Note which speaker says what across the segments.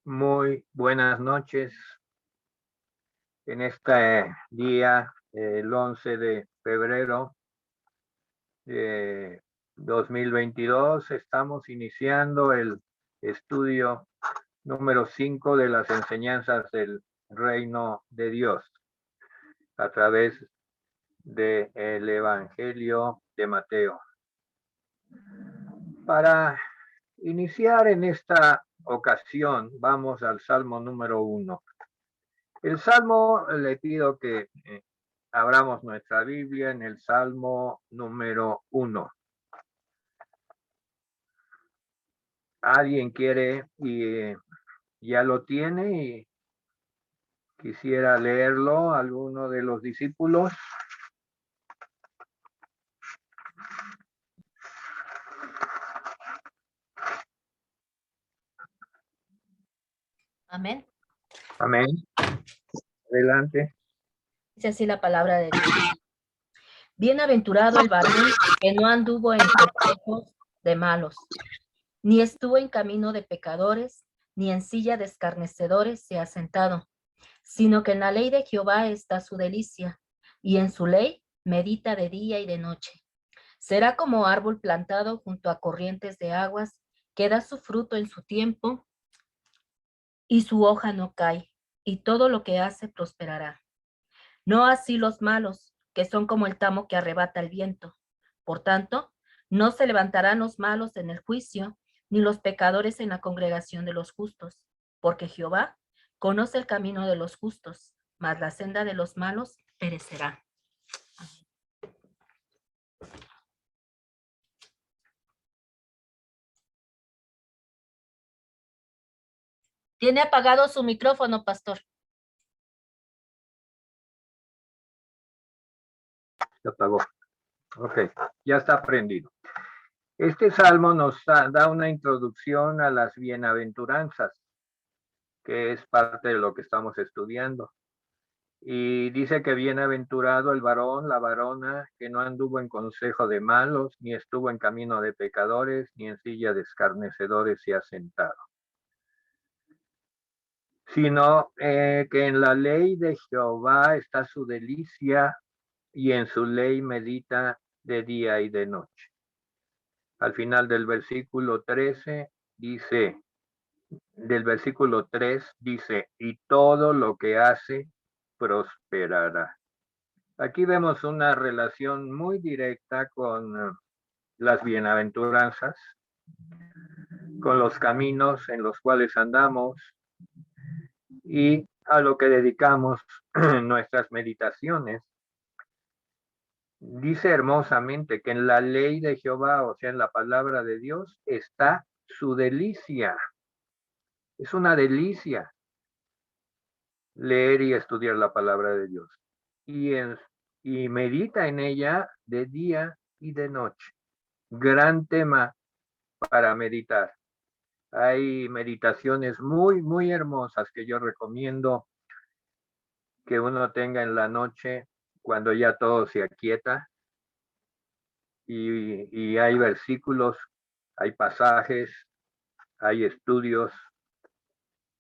Speaker 1: Muy buenas noches. En este día, el 11 de febrero de 2022, estamos iniciando el estudio número 5 de las enseñanzas del Reino de Dios a través del Evangelio de Mateo. Para iniciar en esta ocasión, vamos al Salmo número 1. El Salmo, le pido que abramos nuestra Biblia en el Salmo número 1. ¿Alguien quiere y ya lo tiene y quisiera leerlo? ¿Alguno de los discípulos?
Speaker 2: Amén.
Speaker 1: Amén. Adelante.
Speaker 2: Dice así la palabra de Dios. Bienaventurado el varón que no anduvo en consejos de malos, ni estuvo en camino de pecadores, ni en silla de escarnecedores se ha sentado, sino que en la ley de Jehová está su delicia, y en su ley medita de día y de noche. Será como árbol plantado junto a corrientes de aguas, que da su fruto en su tiempo, y su hoja no cae, y todo lo que hace prosperará. No así los malos, que son como el tamo que arrebata el viento. Por tanto, no se levantarán los malos en el juicio, ni los pecadores en la congregación de los justos, porque Jehová conoce el camino de los justos, mas la senda de los malos perecerá. Tiene apagado su micrófono, pastor.
Speaker 1: Se apagó. Ok, ya está prendido. Este salmo nos da una introducción a las bienaventuranzas, que es parte de lo que estamos estudiando. Y dice que bienaventurado el varón, la varona, que no anduvo en consejo de malos, ni estuvo en camino de pecadores, ni en silla de escarnecedores se ha sentado. Sino que en la ley de Jehová está su delicia, y en su ley medita de día y de noche. Al final del versículo 13 dice, del versículo 3 dice, y todo lo que hace prosperará. Aquí vemos una relación muy directa con las bienaventuranzas, con los caminos en los cuales andamos y a lo que dedicamos nuestras meditaciones. Dice hermosamente que en la ley de Jehová, o sea, en la palabra de Dios, está su delicia. Es una delicia leer y estudiar la palabra de Dios. Y medita en ella de día y de noche. Gran tema para meditar. Hay meditaciones muy, muy hermosas que yo recomiendo que uno tenga en la noche cuando ya todo se aquieta. Y hay versículos, hay pasajes, hay estudios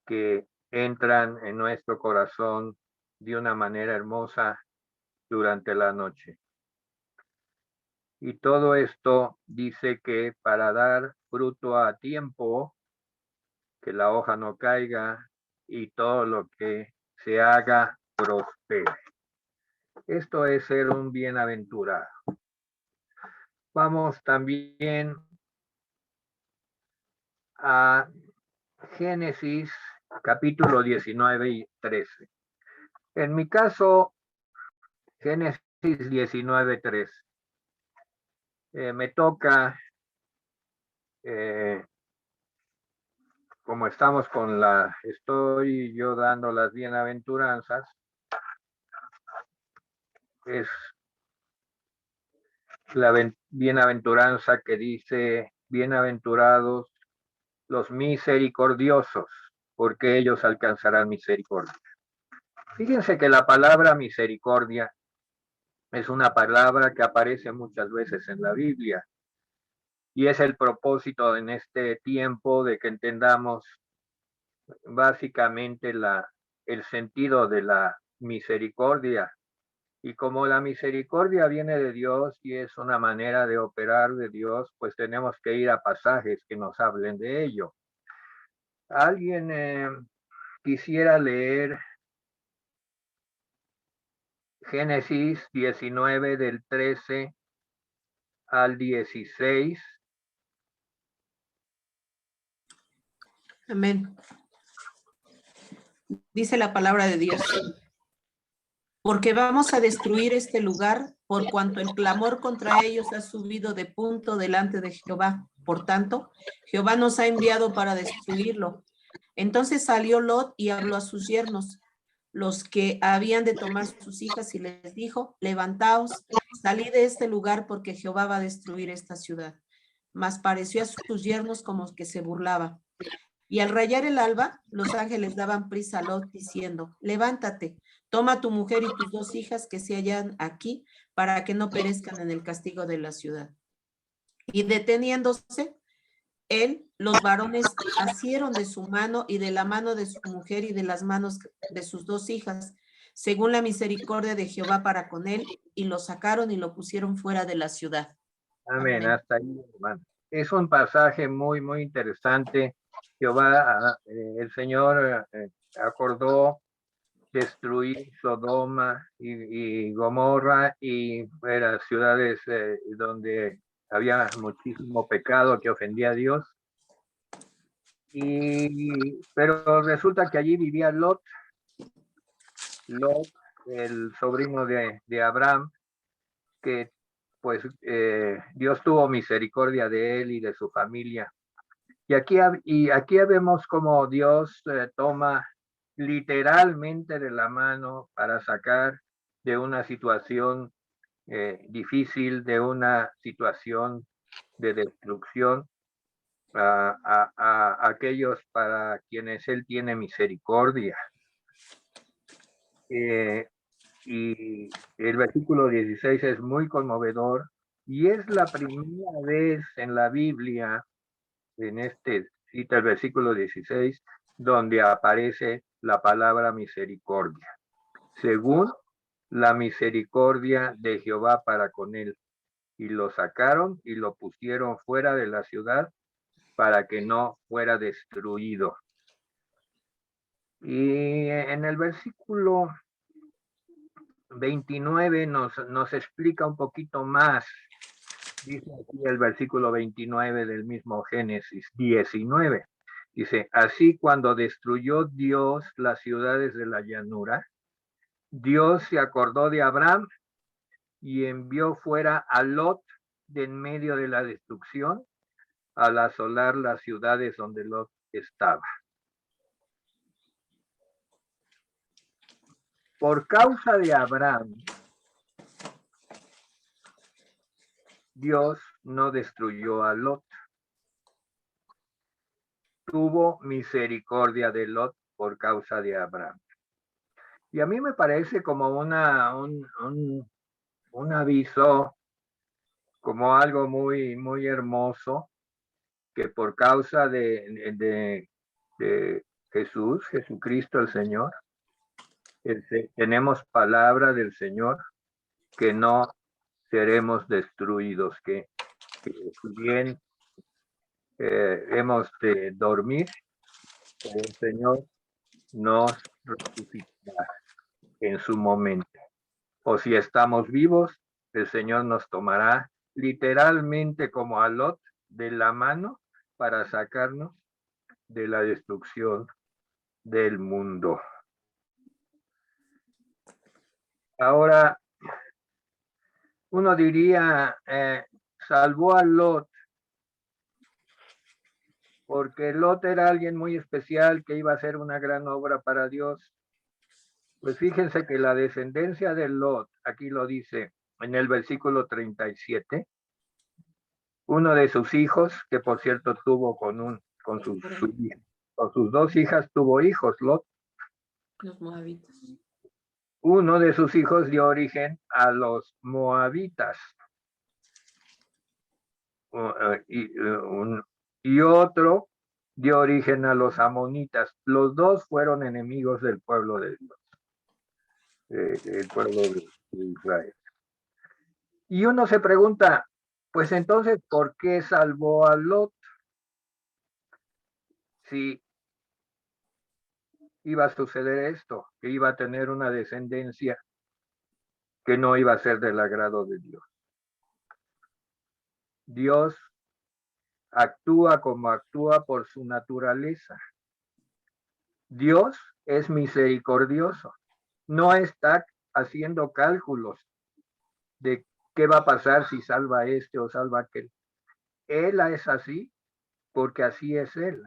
Speaker 1: que entran en nuestro corazón de una manera hermosa durante la noche. Y todo esto dice que para dar fruto a tiempo, que la hoja no caiga y todo lo que se haga prospere. Esto es ser un bienaventurado. Vamos también a Génesis capítulo 19 y 13. En mi caso, Génesis 19, 13. Me toca, como estamos estoy yo dando las bienaventuranzas, es la bienaventuranza que dice, bienaventurados los misericordiosos, porque ellos alcanzarán misericordia. Fíjense que la palabra misericordia es una palabra que aparece muchas veces en la Biblia y es el propósito en este tiempo de que entendamos básicamente el sentido de la misericordia. Y como la misericordia viene de Dios y es una manera de operar de Dios, pues tenemos que ir a pasajes que nos hablen de ello. ¿Alguien quisiera leer Génesis 19 del 13 al 16?
Speaker 3: Amén. Dice la palabra de Dios. Porque vamos a destruir este lugar por cuanto el clamor contra ellos ha subido de punto delante de Jehová. Por tanto, Jehová nos ha enviado para destruirlo. Entonces salió Lot y habló a sus yernos, los que habían de tomar sus hijas, y les dijo: levantaos, salid de este lugar, porque Jehová va a destruir esta ciudad. Mas pareció a sus yernos como que se burlaba. Y al rayar el alba, los ángeles daban prisa a Lot, diciendo: levántate, toma tu mujer y tus 2 hijas que se hallan aquí, para que no perezcan en el castigo de la ciudad. Y deteniéndose, él, los varones asieron de su mano y de la mano de su mujer y de las manos de sus 2 hijas, según la misericordia de Jehová para con él, y lo sacaron y lo pusieron fuera de la ciudad.
Speaker 1: Amén.
Speaker 3: Amén.
Speaker 1: Hasta ahí, hermano. Es un pasaje muy, muy interesante. Jehová, el Señor acordó destruir Sodoma y Gomorra y eran ciudades donde había muchísimo pecado que ofendía a Dios. Pero resulta que allí vivía Lot, el sobrino de Abraham, que pues Dios tuvo misericordia de él y de su familia. Y aquí vemos cómo Dios toma literalmente de la mano para sacar de una situación difícil, de una situación de destrucción, a aquellos para quienes Él tiene misericordia. Y el versículo 16 es muy conmovedor y es la primera vez en la Biblia, cita el versículo 16, donde aparece la palabra misericordia. Según la misericordia de Jehová para con él. Y lo sacaron y lo pusieron fuera de la ciudad para que no fuera destruido. Y en el versículo 29 nos explica un poquito más. Dice aquí el versículo 29 del mismo Génesis 19. Dice: así cuando destruyó Dios las ciudades de la llanura, Dios se acordó de Abraham y envió fuera a Lot de en medio de la destrucción al asolar las ciudades donde Lot estaba. Por causa de Abraham, Dios no destruyó a Lot. Tuvo misericordia de Lot por causa de Abraham. Y a mí me parece como un aviso, como algo muy, muy hermoso, que por causa de Jesucristo el Señor, tenemos palabra del Señor que no seremos destruidos, que si bien hemos de dormir, el Señor nos resucitará en su momento. O si estamos vivos, el Señor nos tomará literalmente como a Lot de la mano para sacarnos de la destrucción del mundo. Ahora, uno diría, salvó a Lot porque Lot era alguien muy especial que iba a hacer una gran obra para Dios. Pues fíjense que la descendencia de Lot, aquí lo dice en el versículo 37, uno de sus hijos, que por cierto tuvo con sus 2 hijas, tuvo hijos, Lot.
Speaker 3: Los moabitas.
Speaker 1: Uno de sus hijos dio origen a los moabitas. Y otro dio origen a los amonitas. Los dos fueron enemigos del pueblo de Dios, el pueblo de Israel. Y uno se pregunta, pues entonces, ¿por qué salvó a Lot? Si iba a suceder esto, que iba a tener una descendencia que no iba a ser del agrado de Dios. Dios actúa como actúa por su naturaleza. Dios es misericordioso. No está haciendo cálculos de qué va a pasar si salva a este o salva a aquel. Él es así porque así es Él.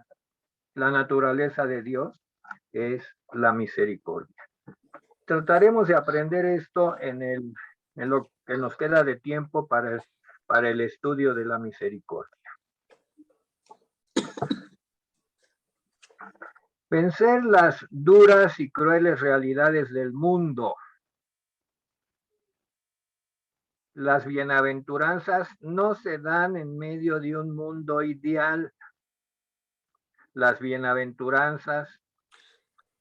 Speaker 1: La naturaleza de Dios es la misericordia. Trataremos de aprender esto en lo que nos queda de tiempo para el estudio de la misericordia. Vencer las duras y crueles realidades del mundo. Las bienaventuranzas no se dan en medio de un mundo ideal. Las bienaventuranzas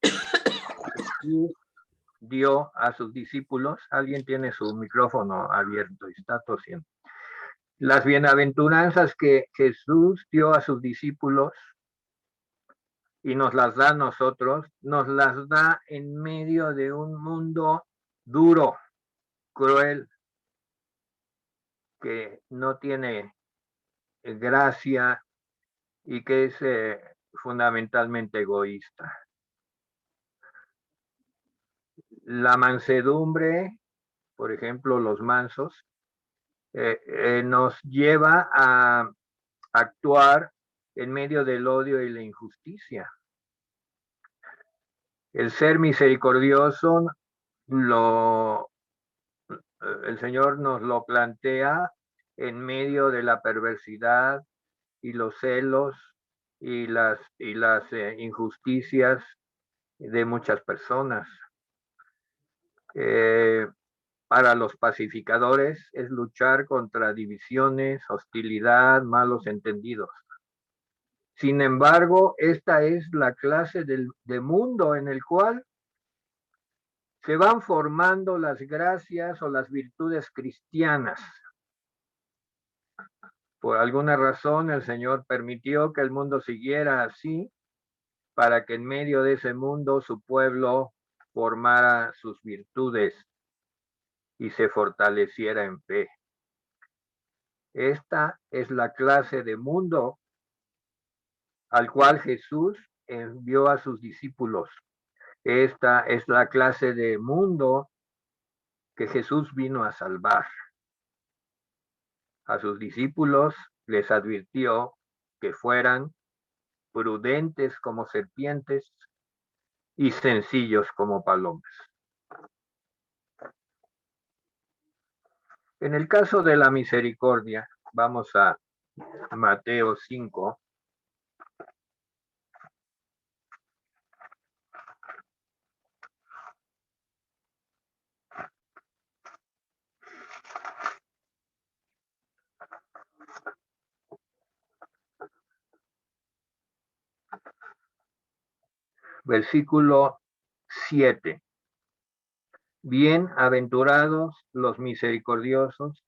Speaker 1: Jesús dio a sus discípulos. Alguien tiene su micrófono abierto y está tosiendo. Las bienaventuranzas que Jesús dio a sus discípulos y nos las da a nosotros, nos las da en medio de un mundo duro, cruel, que no tiene gracia y que es fundamentalmente egoísta. La mansedumbre, por ejemplo, los mansos, nos lleva a actuar en medio del odio y la injusticia. El ser misericordioso, el Señor nos lo plantea en medio de la perversidad y los celos y las injusticias de muchas personas. Para los pacificadores es luchar contra divisiones, hostilidad, malos entendidos. Sin embargo, esta es la clase de mundo en el cual se van formando las gracias o las virtudes cristianas. Por alguna razón el Señor permitió que el mundo siguiera así para que en medio de ese mundo su pueblo formara sus virtudes y se fortaleciera en fe. Esta es la clase de mundo al cual Jesús envió a sus discípulos. Esta es la clase de mundo que Jesús vino a salvar. A sus discípulos les advirtió que fueran prudentes como serpientes y sencillos como palomas. En el caso de la misericordia, vamos a Mateo 5. Versículo 7. Bienaventurados los misericordiosos,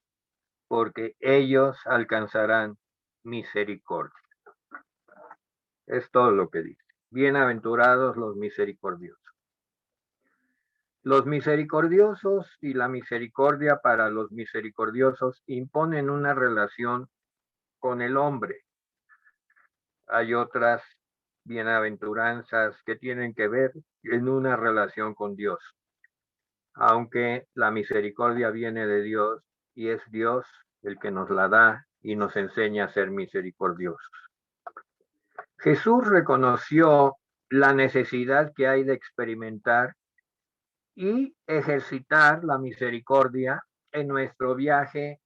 Speaker 1: porque ellos alcanzarán misericordia. Es todo lo que dice. Bienaventurados los misericordiosos. Los misericordiosos y la misericordia para los misericordiosos imponen una relación con el hombre. Hay otras bienaventuranzas que tienen que ver en una relación con Dios. Aunque la misericordia viene de Dios y es Dios el que nos la da y nos enseña a ser misericordiosos. Jesús reconoció la necesidad que hay de experimentar y ejercitar la misericordia en nuestro viaje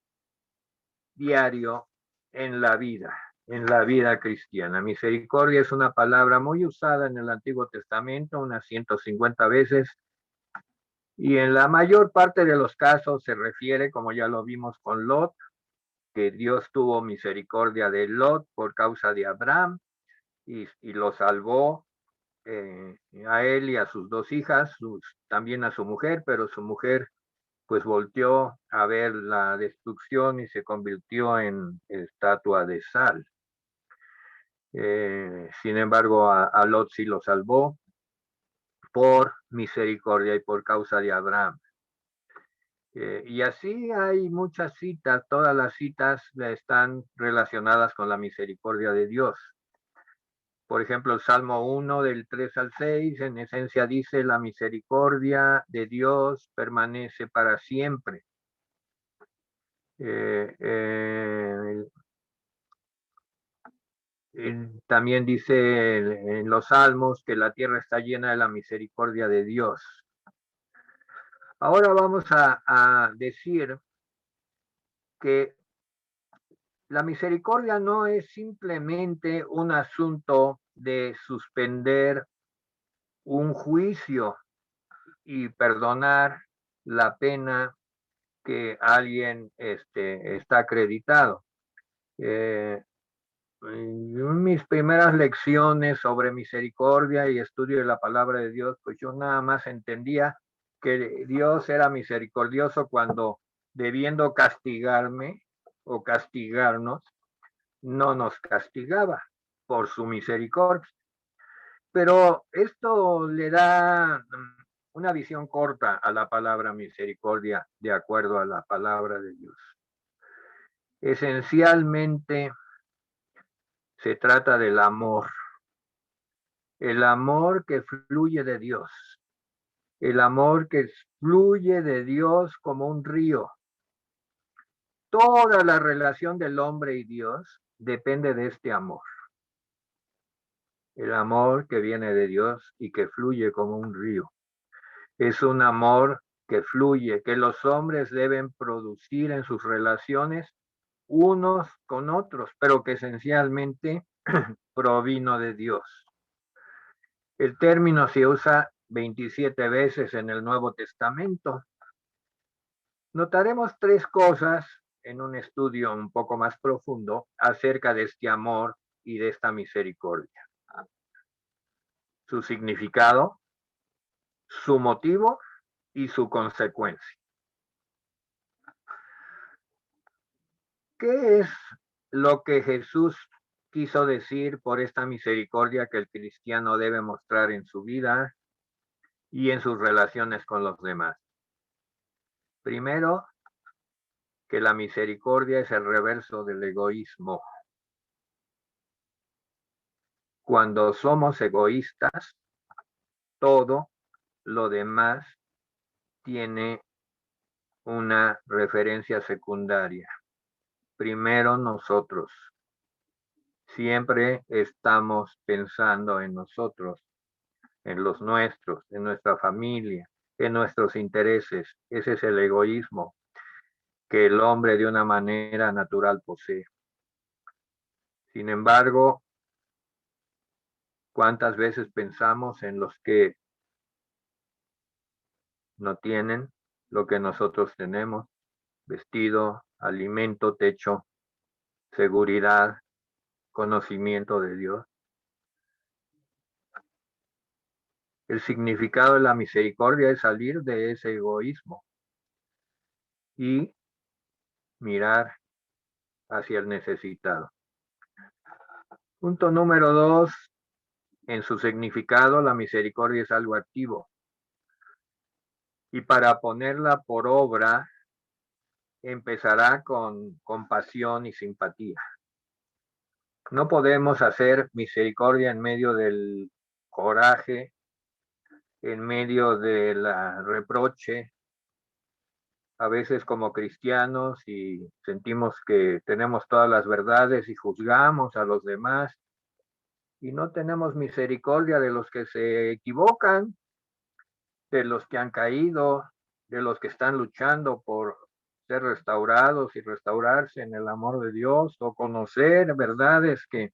Speaker 1: diario en la vida cristiana. Misericordia es una palabra muy usada en el Antiguo Testamento, unas 150 veces, y en la mayor parte de los casos se refiere, como ya lo vimos con Lot, que Dios tuvo misericordia de Lot por causa de Abraham, y lo salvó a él y a sus dos hijas, también a su mujer, pero su mujer pues volteó a ver la destrucción y se convirtió en estatua de sal. Sin embargo, a Lot sí lo salvó por misericordia y por causa de Abraham. Y así hay muchas citas, todas las citas están relacionadas con la misericordia de Dios. Por ejemplo, el Salmo 1 del 3 al 6, en esencia dice, la misericordia de Dios permanece para siempre. También dice en los Salmos que la tierra está llena de la misericordia de Dios. Ahora vamos a decir que la misericordia no es simplemente un asunto de suspender un juicio y perdonar la pena que alguien está acreditado. En mis primeras lecciones sobre misericordia y estudio de la palabra de Dios, pues yo nada más entendía que Dios era misericordioso cuando, debiendo castigarme o castigarnos, no nos castigaba por su misericordia. Pero esto le da una visión corta a la palabra misericordia de acuerdo a la palabra de Dios. Esencialmente se trata del amor, el amor que fluye de Dios, el amor que fluye de Dios como un río. Toda la relación del hombre y Dios depende de este amor. El amor que viene de Dios y que fluye como un río. Es un amor que fluye, que los hombres deben producir en sus relaciones unos con otros, pero que esencialmente provino de Dios. El término se usa 27 veces en el Nuevo Testamento. Notaremos tres cosas en un estudio un poco más profundo acerca de este amor y de esta misericordia. Su significado, su motivo y su consecuencia. ¿Qué es lo que Jesús quiso decir por esta misericordia que el cristiano debe mostrar en su vida y en sus relaciones con los demás? Primero, que la misericordia es el reverso del egoísmo. Cuando somos egoístas, todo lo demás tiene una referencia secundaria. Primero nosotros. Siempre estamos pensando en nosotros, en los nuestros, en nuestra familia, en nuestros intereses. Ese es el egoísmo que el hombre de una manera natural posee. Sin embargo, ¿cuántas veces pensamos en los que no tienen lo que nosotros tenemos? Vestido, alimento, techo, seguridad, conocimiento de Dios. El significado de la misericordia es salir de ese egoísmo y mirar hacia el necesitado. Punto número 2, en su significado, la misericordia es algo activo. Y para ponerla por obra, empezará con compasión y simpatía. No podemos hacer misericordia en medio del coraje, en medio del reproche. A veces como cristianos y sentimos que tenemos todas las verdades y juzgamos a los demás y no tenemos misericordia de los que se equivocan, de los que han caído, de los que están luchando por ser restaurados y restaurarse en el amor de Dios o conocer verdades que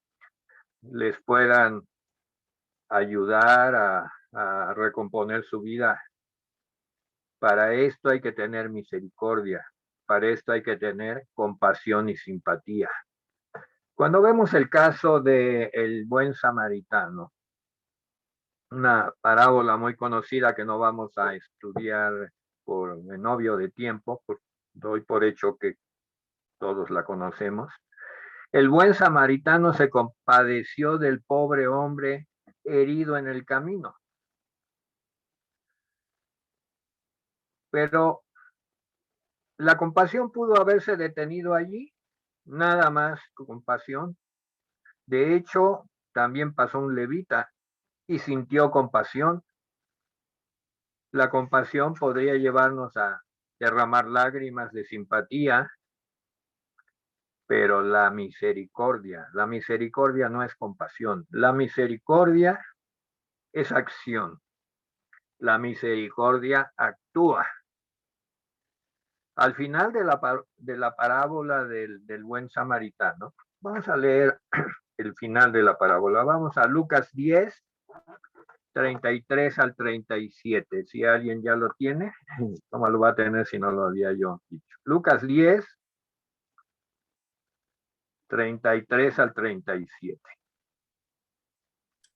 Speaker 1: les puedan ayudar a recomponer su vida. Para esto hay que tener misericordia, para esto hay que tener compasión y simpatía. Cuando vemos el caso del buen samaritano, una parábola muy conocida que no vamos a estudiar por en obvio de tiempo, doy por hecho que todos la conocemos. El buen samaritano se compadeció del pobre hombre herido en el camino. Pero la compasión pudo haberse detenido allí, nada más compasión. De hecho, también pasó un levita y sintió compasión. La compasión podría llevarnos a derramar lágrimas de simpatía, pero la misericordia no es compasión. La misericordia es acción. La misericordia actúa. Al final de la parábola del buen samaritano, vamos a leer el final de la parábola. Vamos a Lucas 10, 33 al 37. Si alguien ya lo tiene, ¿cómo lo va a tener si no lo había yo dicho? Lucas 10, 33 al 37.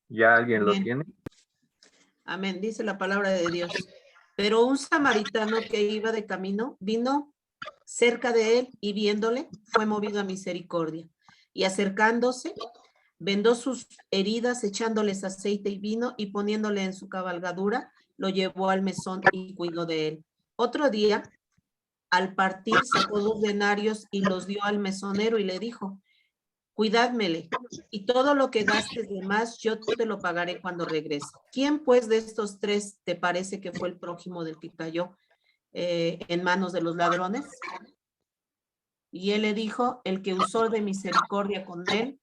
Speaker 1: ¿Ya alguien lo tiene?
Speaker 3: Amén, dice la palabra de Dios. Pero un samaritano que iba de camino vino cerca de él y viéndole fue movido a misericordia. Y acercándose, vendó sus heridas echándoles aceite y vino y poniéndole en su cabalgadura, lo llevó al mesón y cuidó de él. Otro día, al partir, sacó 2 denarios y los dio al mesonero y le dijo, cuidádmele, y todo lo que gastes de más yo te lo pagaré cuando regrese. ¿Quién pues de estos 3 te parece que fue el prójimo del que cayó en manos de los ladrones? Y él le dijo, el que usó de misericordia con él.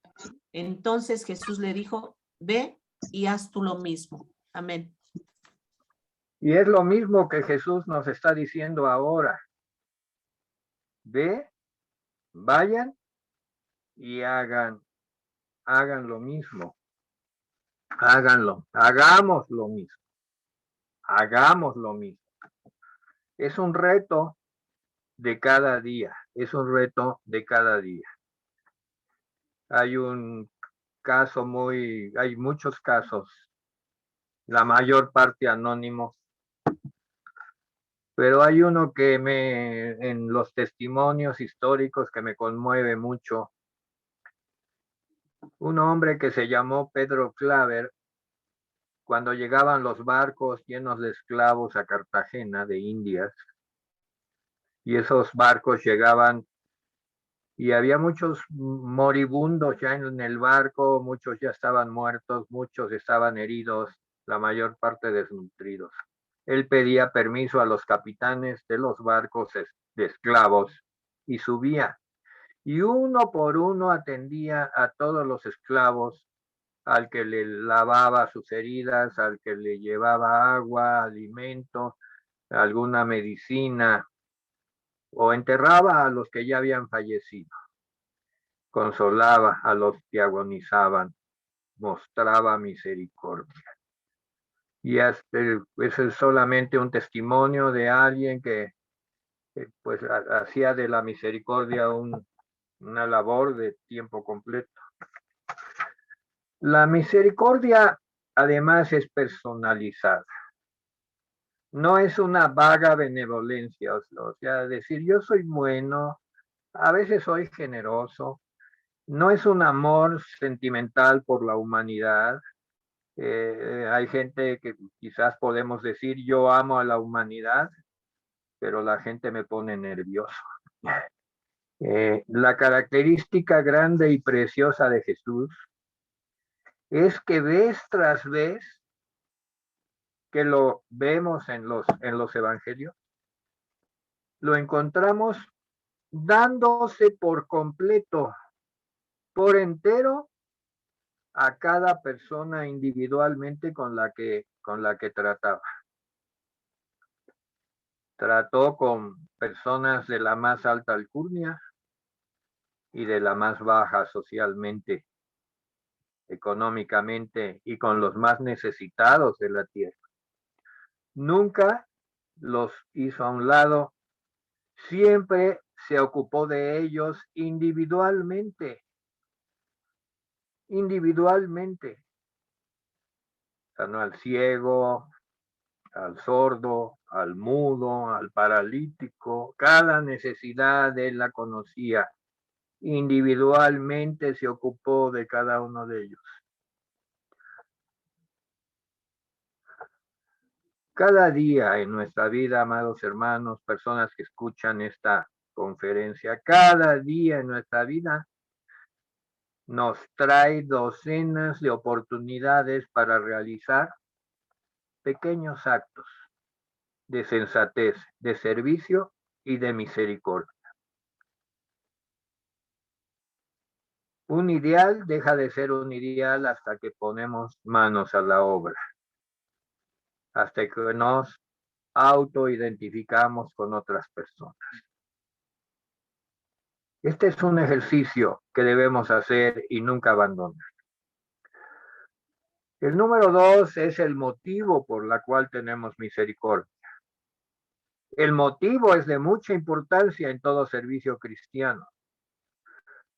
Speaker 3: Entonces Jesús le dijo, ve y haz tú lo mismo. Amén.
Speaker 1: Y es lo mismo que Jesús nos está diciendo ahora. Ve, vayan y hagan lo mismo. Háganlo, hagamos lo mismo. Hagamos lo mismo. Es un reto de cada día, es un reto de cada día. Hay hay muchos casos, la mayor parte anónimos, pero hay uno que en los testimonios históricos que me conmueve mucho. Un hombre que se llamó Pedro Claver, cuando llegaban los barcos llenos de esclavos a Cartagena de Indias, y esos barcos llegaban y había muchos moribundos ya en el barco, muchos ya estaban muertos, muchos estaban heridos, la mayor parte desnutridos. Él pedía permiso a los capitanes de los barcos de esclavos y subía. Y uno por uno atendía a todos los esclavos, al que le lavaba sus heridas, al que le llevaba agua, alimento, alguna medicina, o enterraba a los que ya habían fallecido. Consolaba a los que agonizaban, mostraba misericordia. Y ese es solamente un testimonio de alguien que pues hacía de la misericordia una labor de tiempo completo. La misericordia además es personalizada. No es una vaga benevolencia, o sea, decir yo soy bueno, a veces soy generoso. No es un amor sentimental por la humanidad. Hay gente que quizás podemos decir yo amo a la humanidad, pero la gente me pone nervioso. La característica grande y preciosa de Jesús es que vez tras vez que lo vemos en los evangelios, lo encontramos dándose por completo, por entero, a cada persona individualmente con la que trataba. Trató con personas de la más alta alcurnia y de la más baja socialmente, económicamente, y con los más necesitados de la tierra. Nunca los hizo a un lado, siempre se ocupó de ellos individualmente. individualmente. Sanó al ciego, al sordo, al mudo, al paralítico. Cada necesidad él la conocía. Individualmente se ocupó de cada uno de ellos. Cada día en nuestra vida, amados hermanos, personas que escuchan esta conferencia, cada día en nuestra vida nos trae docenas de oportunidades para realizar pequeños actos de sensatez, de servicio y de misericordia. Un ideal deja de ser un ideal hasta que ponemos manos a la obra, hasta que nos autoidentificamos con otras personas. Este es un ejercicio que debemos hacer y nunca abandonar. El número 2 es el motivo por la cual tenemos misericordia. El motivo es de mucha importancia en todo servicio cristiano.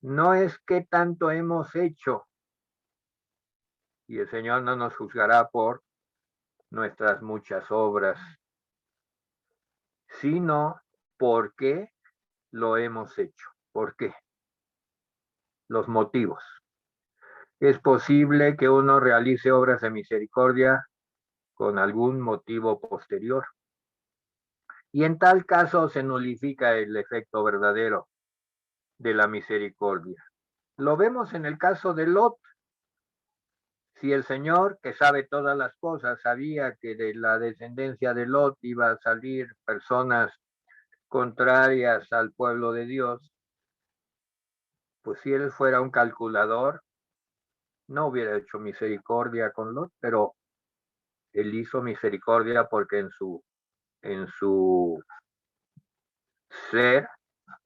Speaker 1: No es qué tanto hemos hecho, y el Señor no nos juzgará por nuestras muchas obras, sino por qué lo hemos hecho. ¿Por qué? Los motivos. Es posible que uno realice obras de misericordia con algún motivo posterior. Y en tal caso se nulifica el efecto verdadero de la misericordia. Lo vemos en el caso de Lot. Si el Señor, que sabe todas las cosas, sabía que de la descendencia de Lot iba a salir personas contrarias al pueblo de Dios, pues si él fuera un calculador, no hubiera hecho misericordia con Lot, pero él hizo misericordia porque en su ser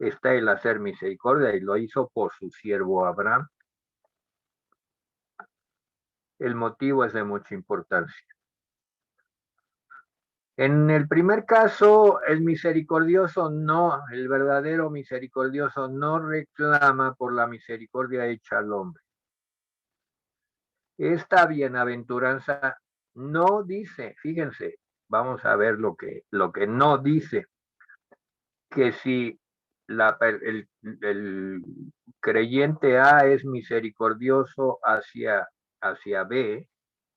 Speaker 1: está el hacer misericordia, y lo hizo por su siervo Abraham. El motivo es de mucha importancia. En el primer caso, el verdadero misericordioso no reclama por la misericordia hecha al hombre. Esta bienaventuranza no dice, fíjense, vamos a ver lo que no dice, que si el creyente A es misericordioso hacia B,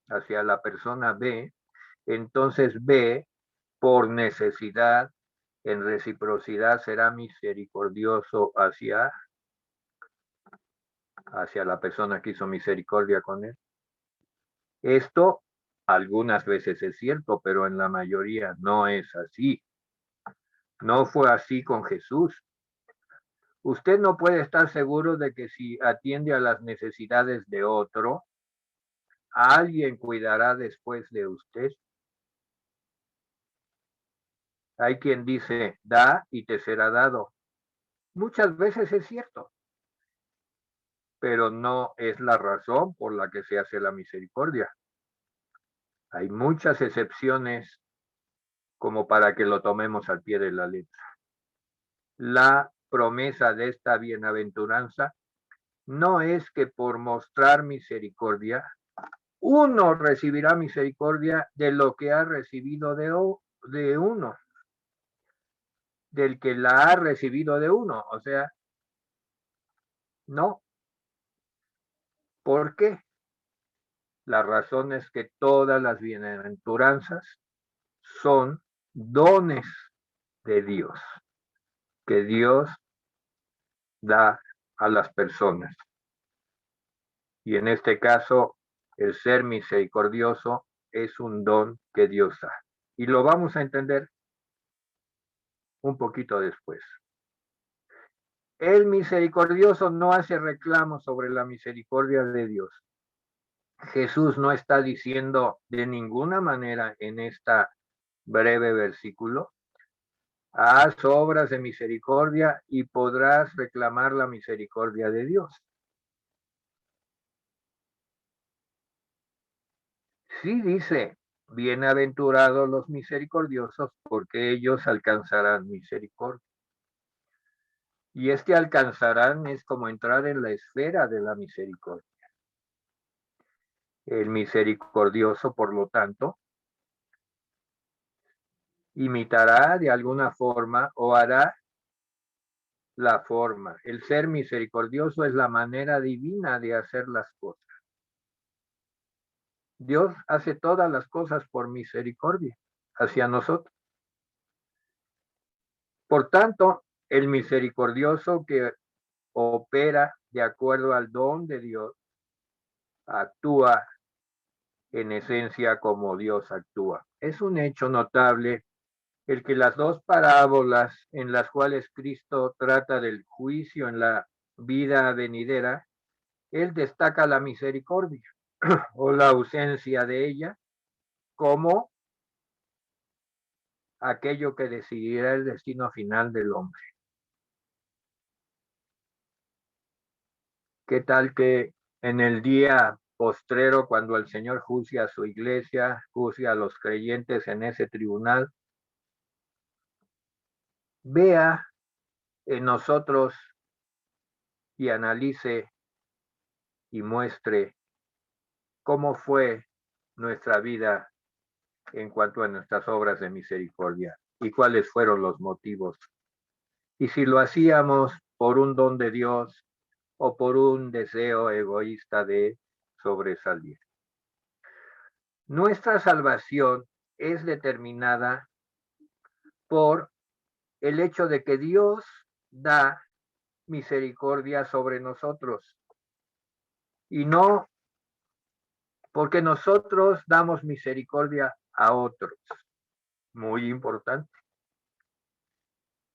Speaker 1: hacia la persona B, entonces B, por necesidad, en reciprocidad, será misericordioso hacia la persona que hizo misericordia con él. Esto algunas veces es cierto, pero en la mayoría no es así. No fue así con Jesús. Usted no puede estar seguro de que si atiende a las necesidades de otro, alguien cuidará después de usted. Hay quien dice, da y te será dado. Muchas veces es cierto, pero no es la razón por la que se hace la misericordia. Hay muchas excepciones como para que lo tomemos al pie de la letra. La promesa de esta bienaventuranza no es que por mostrar misericordia, uno recibirá misericordia de lo que ha recibido de uno, del que la ha recibido de uno. O sea, no. ¿Por qué? La razón es que todas las bienaventuranzas son dones de Dios, que Dios da a las personas. Y en este caso, el ser misericordioso es un don que Dios da. Y lo vamos a entender un poquito después. El misericordioso no hace reclamo sobre la misericordia de Dios. Jesús no está diciendo de ninguna manera en esta breve versículo, haz obras de misericordia y podrás reclamar la misericordia de Dios. Sí dice, bienaventurados los misericordiosos, porque ellos alcanzarán misericordia. Y este alcanzarán es como entrar en la esfera de la misericordia. El misericordioso, por lo tanto, imitará de alguna forma o hará la forma. El ser misericordioso es la manera divina de hacer las cosas. Dios hace todas las cosas por misericordia hacia nosotros. Por tanto, el misericordioso que opera de acuerdo al don de Dios, actúa en esencia como Dios actúa. Es un hecho notable el que las dos parábolas en las cuales Cristo trata del juicio en la vida venidera, él destaca la misericordia o la ausencia de ella como aquello que decidirá el destino final del hombre. ¿Qué tal que en el día postrero, cuando el Señor juzgue a su iglesia, juzgue a los creyentes en ese tribunal, vea en nosotros y analice y muestre cómo fue nuestra vida en cuanto a nuestras obras de misericordia y cuáles fueron los motivos? Y si lo hacíamos por un don de Dios o por un deseo egoísta de sobresalir. Nuestra salvación es determinada por el hecho de que Dios da misericordia sobre nosotros y no porque nosotros damos misericordia a otros. Muy importante.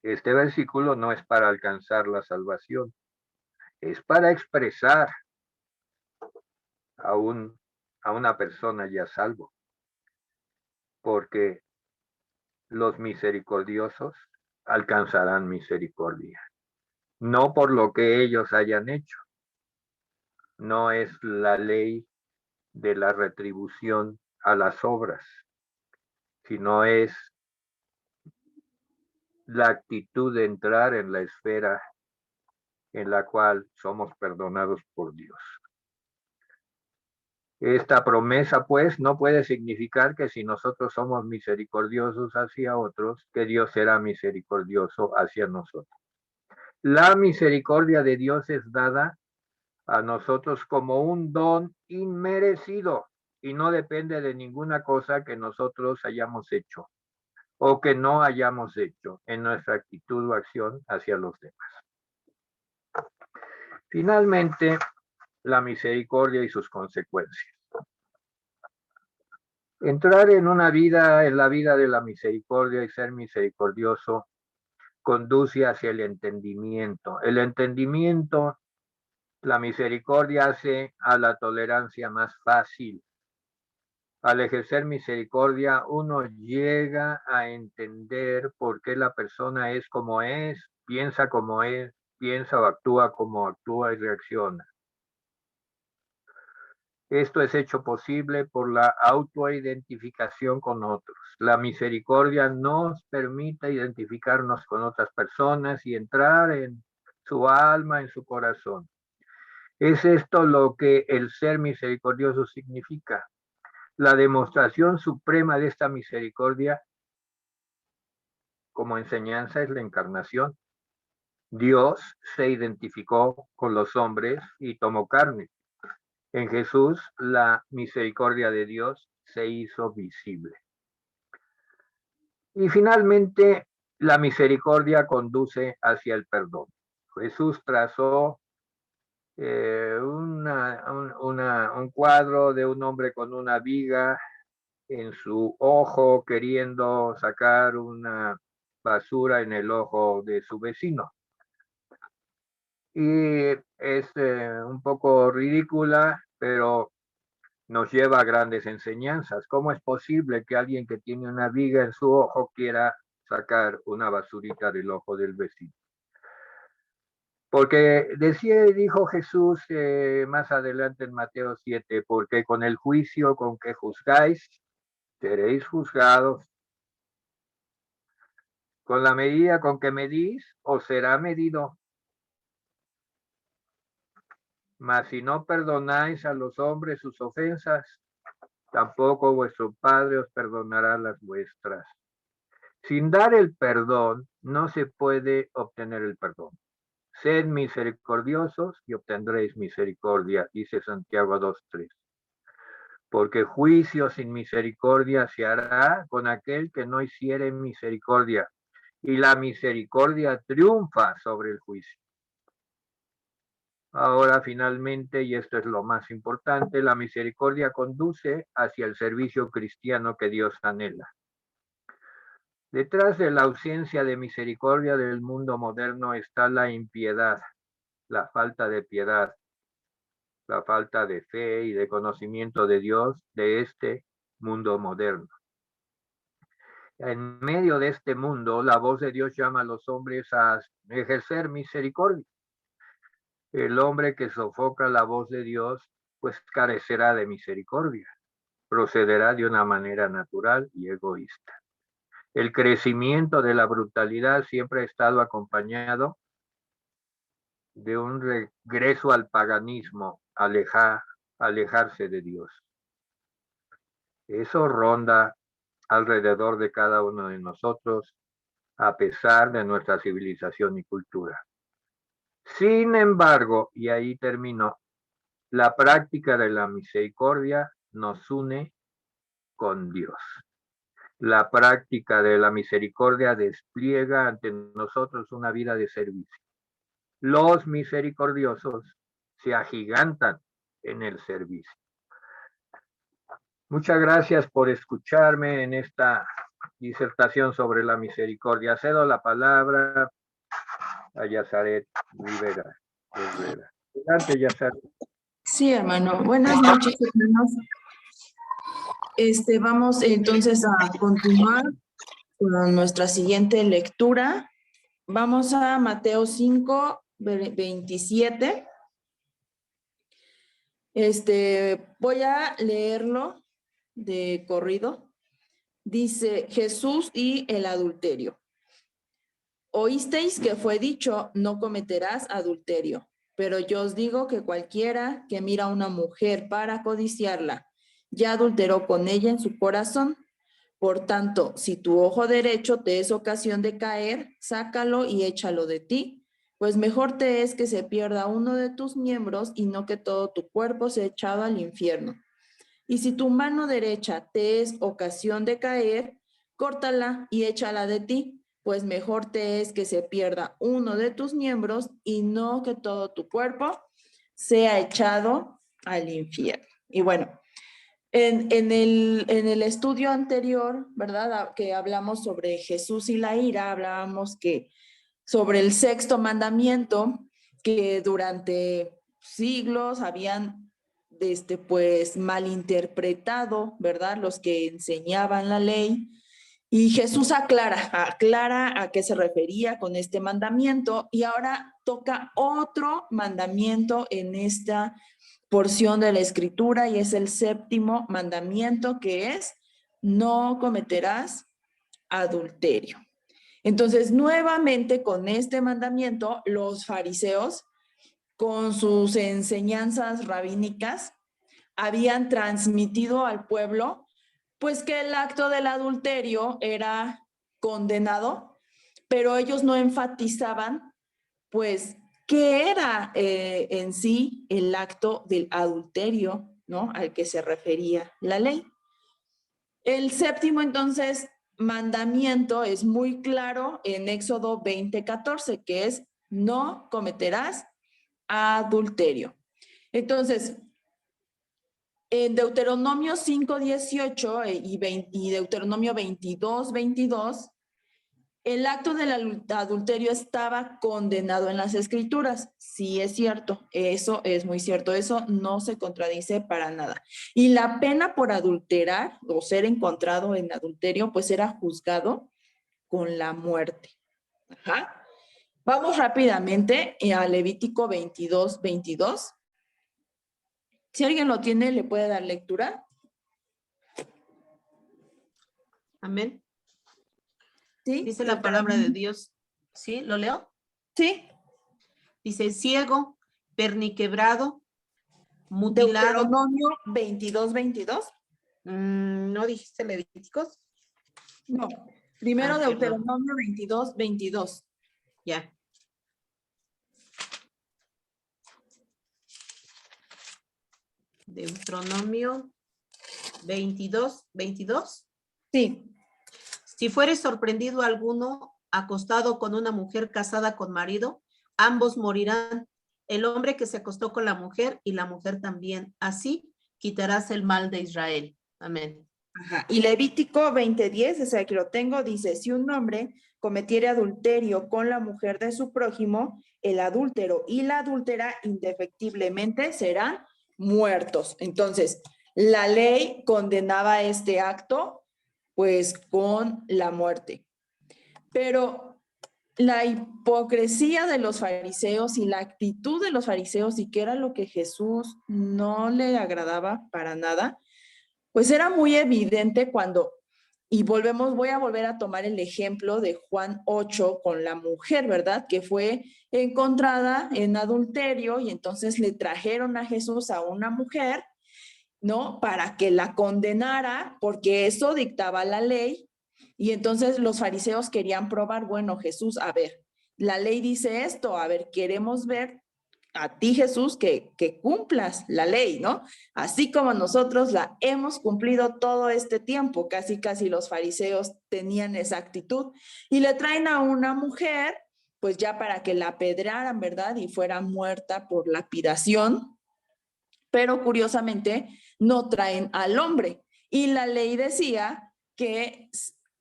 Speaker 1: Este versículo no es para alcanzar la salvación, es para expresar a una persona ya salvo, porque los misericordiosos alcanzarán misericordia, no por lo que ellos hayan hecho. No es la ley de la retribución a las obras, sino es la actitud de entrar en la esfera en la cual somos perdonados por Dios. Esta promesa, pues, no puede significar que si nosotros somos misericordiosos hacia otros, que Dios será misericordioso hacia nosotros. La misericordia de Dios es dada a nosotros como un don inmerecido y no depende de ninguna cosa que nosotros hayamos hecho o que no hayamos hecho en nuestra actitud o acción hacia los demás. Finalmente, la misericordia y sus consecuencias. Entrar en la vida de la misericordia y ser misericordioso conduce hacia el entendimiento. El entendimiento, la misericordia hace a la tolerancia más fácil. Al ejercer misericordia, uno llega a entender por qué la persona es como es, piensa como es, piensa o actúa como actúa y reacciona. Esto es hecho posible por la autoidentificación con otros. La misericordia nos permite identificarnos con otras personas y entrar en su alma, en su corazón. Es esto lo que el ser misericordioso significa. La demostración suprema de esta misericordia como enseñanza es la encarnación. Dios se identificó con los hombres y tomó carne. En Jesús, la misericordia de Dios se hizo visible. Y finalmente, la misericordia conduce hacia el perdón. Jesús trazó un cuadro de un hombre con una viga en su ojo queriendo sacar una basura en el ojo de su vecino. Y es un poco ridícula, pero nos lleva a grandes enseñanzas. ¿Cómo es posible que alguien que tiene una viga en su ojo quiera sacar una basurita del ojo del vecino? Porque dijo Jesús más adelante en Mateo 7, porque con el juicio con que juzgáis, seréis juzgados. Con la medida con que medís, os será medido. Mas si no perdonáis a los hombres sus ofensas, tampoco vuestro Padre os perdonará las vuestras. Sin dar el perdón, no se puede obtener el perdón. Sed misericordiosos y obtendréis misericordia, dice Santiago 2:3. Porque juicio sin misericordia se hará con aquel que no hiciere misericordia, y la misericordia triunfa sobre el juicio. Ahora, finalmente, y esto es lo más importante, la misericordia conduce hacia el servicio cristiano que Dios anhela. Detrás de la ausencia de misericordia del mundo moderno está la impiedad, la falta de piedad, la falta de fe y de conocimiento de Dios de este mundo moderno. En medio de este mundo, la voz de Dios llama a los hombres a ejercer misericordia. El hombre que sofoca la voz de Dios, pues carecerá de misericordia, procederá de una manera natural y egoísta. El crecimiento de la brutalidad siempre ha estado acompañado de un regreso al paganismo, alejarse de Dios. Eso ronda alrededor de cada uno de nosotros, a pesar de nuestra civilización y cultura. Sin embargo, y ahí terminó, la práctica de la misericordia nos une con Dios. La práctica de la misericordia despliega ante nosotros una vida de servicio. Los misericordiosos se agigantan en el servicio. Muchas gracias por escucharme en esta disertación sobre la misericordia. Cedo la palabra a Yazaret Rivera. Adelante, Yazaret.
Speaker 4: Sí, hermano. Buenas noches, hermanos. Vamos entonces a continuar con nuestra siguiente lectura. Vamos a Mateo 5, 27. Voy a leerlo de corrido. Dice: Jesús y el adulterio. Oísteis que fue dicho, no cometerás adulterio. Pero yo os digo que cualquiera que mira a una mujer para codiciarla, ya adulteró con ella en su corazón. Por tanto, si tu ojo derecho te es ocasión de caer, sácalo y échalo de ti, pues mejor te es que se pierda uno de tus miembros y no que todo tu cuerpo sea echado al infierno. Y si tu mano derecha te es ocasión de caer, córtala y échala de ti, pues mejor te es que se pierda uno de tus miembros y no que todo tu cuerpo sea echado al infierno. Y bueno, en el estudio anterior, ¿verdad? Que hablamos sobre Jesús y la ira, hablábamos que sobre el sexto mandamiento, que durante siglos habían pues malinterpretado, ¿verdad? Los que enseñaban la ley. Y Jesús aclara a qué se refería con este mandamiento, y ahora toca otro mandamiento en esta porción de la Escritura, y es el séptimo mandamiento, que es: no cometerás adulterio. Entonces, nuevamente con este mandamiento, los fariseos, con sus enseñanzas rabínicas, habían transmitido al pueblo pues que el acto del adulterio era condenado, pero ellos no enfatizaban pues qué era en sí el acto del adulterio, ¿no?, al que se refería la ley. El séptimo, entonces, mandamiento es muy claro en Éxodo 20:14, que es: no cometerás adulterio. Entonces, en Deuteronomio 5:18 y Deuteronomio 22:22, el acto del adulterio estaba condenado en las Escrituras. Sí, es cierto, eso es muy cierto, eso no se contradice para nada. Y la pena por adulterar o ser encontrado en adulterio, pues era juzgado con la muerte. Ajá. Vamos rápidamente a Levítico 22:22. Si alguien lo tiene, ¿le puede dar lectura?
Speaker 3: Amén.
Speaker 4: ¿Sí?
Speaker 3: Dice la palabra de Dios. ¿Sí? ¿Lo leo?
Speaker 4: Sí.
Speaker 3: Dice: ciego, perniquebrado, Mutilar,
Speaker 4: Deuteronomio 22:22.
Speaker 3: ¿no dijiste Levíticos?
Speaker 4: No, primero
Speaker 3: Ah, perdón.
Speaker 4: Deuteronomio 22:22.
Speaker 3: Ya. Deuteronomio 22:22.
Speaker 4: Sí.
Speaker 3: Si fuere sorprendido alguno acostado con una mujer casada con marido, ambos morirán. El hombre que se acostó con la mujer y la mujer también. Así quitarás el mal de Israel. Amén.
Speaker 4: Ajá. Y Levítico 20:10, ese aquí lo tengo, dice, si un hombre cometiere adulterio con la mujer de su prójimo, el adúltero y la adúltera indefectiblemente serán muertos. Entonces, la ley condenaba este acto, pues, con la muerte. Pero la hipocresía de los fariseos y la actitud de los fariseos, y que era lo que Jesús no le agradaba para nada, pues era muy evidente cuando, y voy a volver a tomar el ejemplo de Juan 8 con la mujer, ¿verdad? Que fue encontrada en adulterio y entonces le trajeron a Jesús a una mujer, ¿no? Para que la condenara, porque eso dictaba la ley. Y entonces los fariseos querían probar, bueno, Jesús, a ver, la ley dice esto, a ver, queremos ver a ti, Jesús, que cumplas la ley, ¿no? Así como nosotros la hemos cumplido todo este tiempo, casi los fariseos tenían esa actitud, y le traen a una mujer, pues ya para que la apedrearan, ¿verdad? Y fuera muerta por lapidación, pero curiosamente no traen al hombre. Y la ley decía que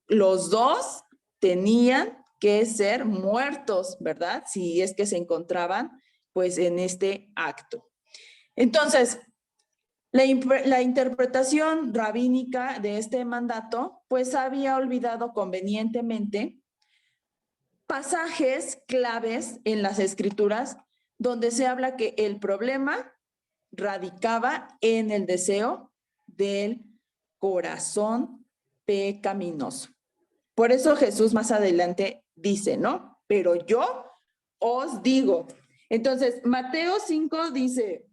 Speaker 4: los dos tenían que ser muertos, ¿verdad? Si es que se encontraban pues en este acto. Entonces, la interpretación rabínica de este mandato pues había olvidado convenientemente pasajes claves en las escrituras donde se habla que el problema radicaba en el deseo del corazón pecaminoso. Por eso Jesús más adelante dice, ¿no? Pero yo os digo. Entonces, Mateo 5 dice,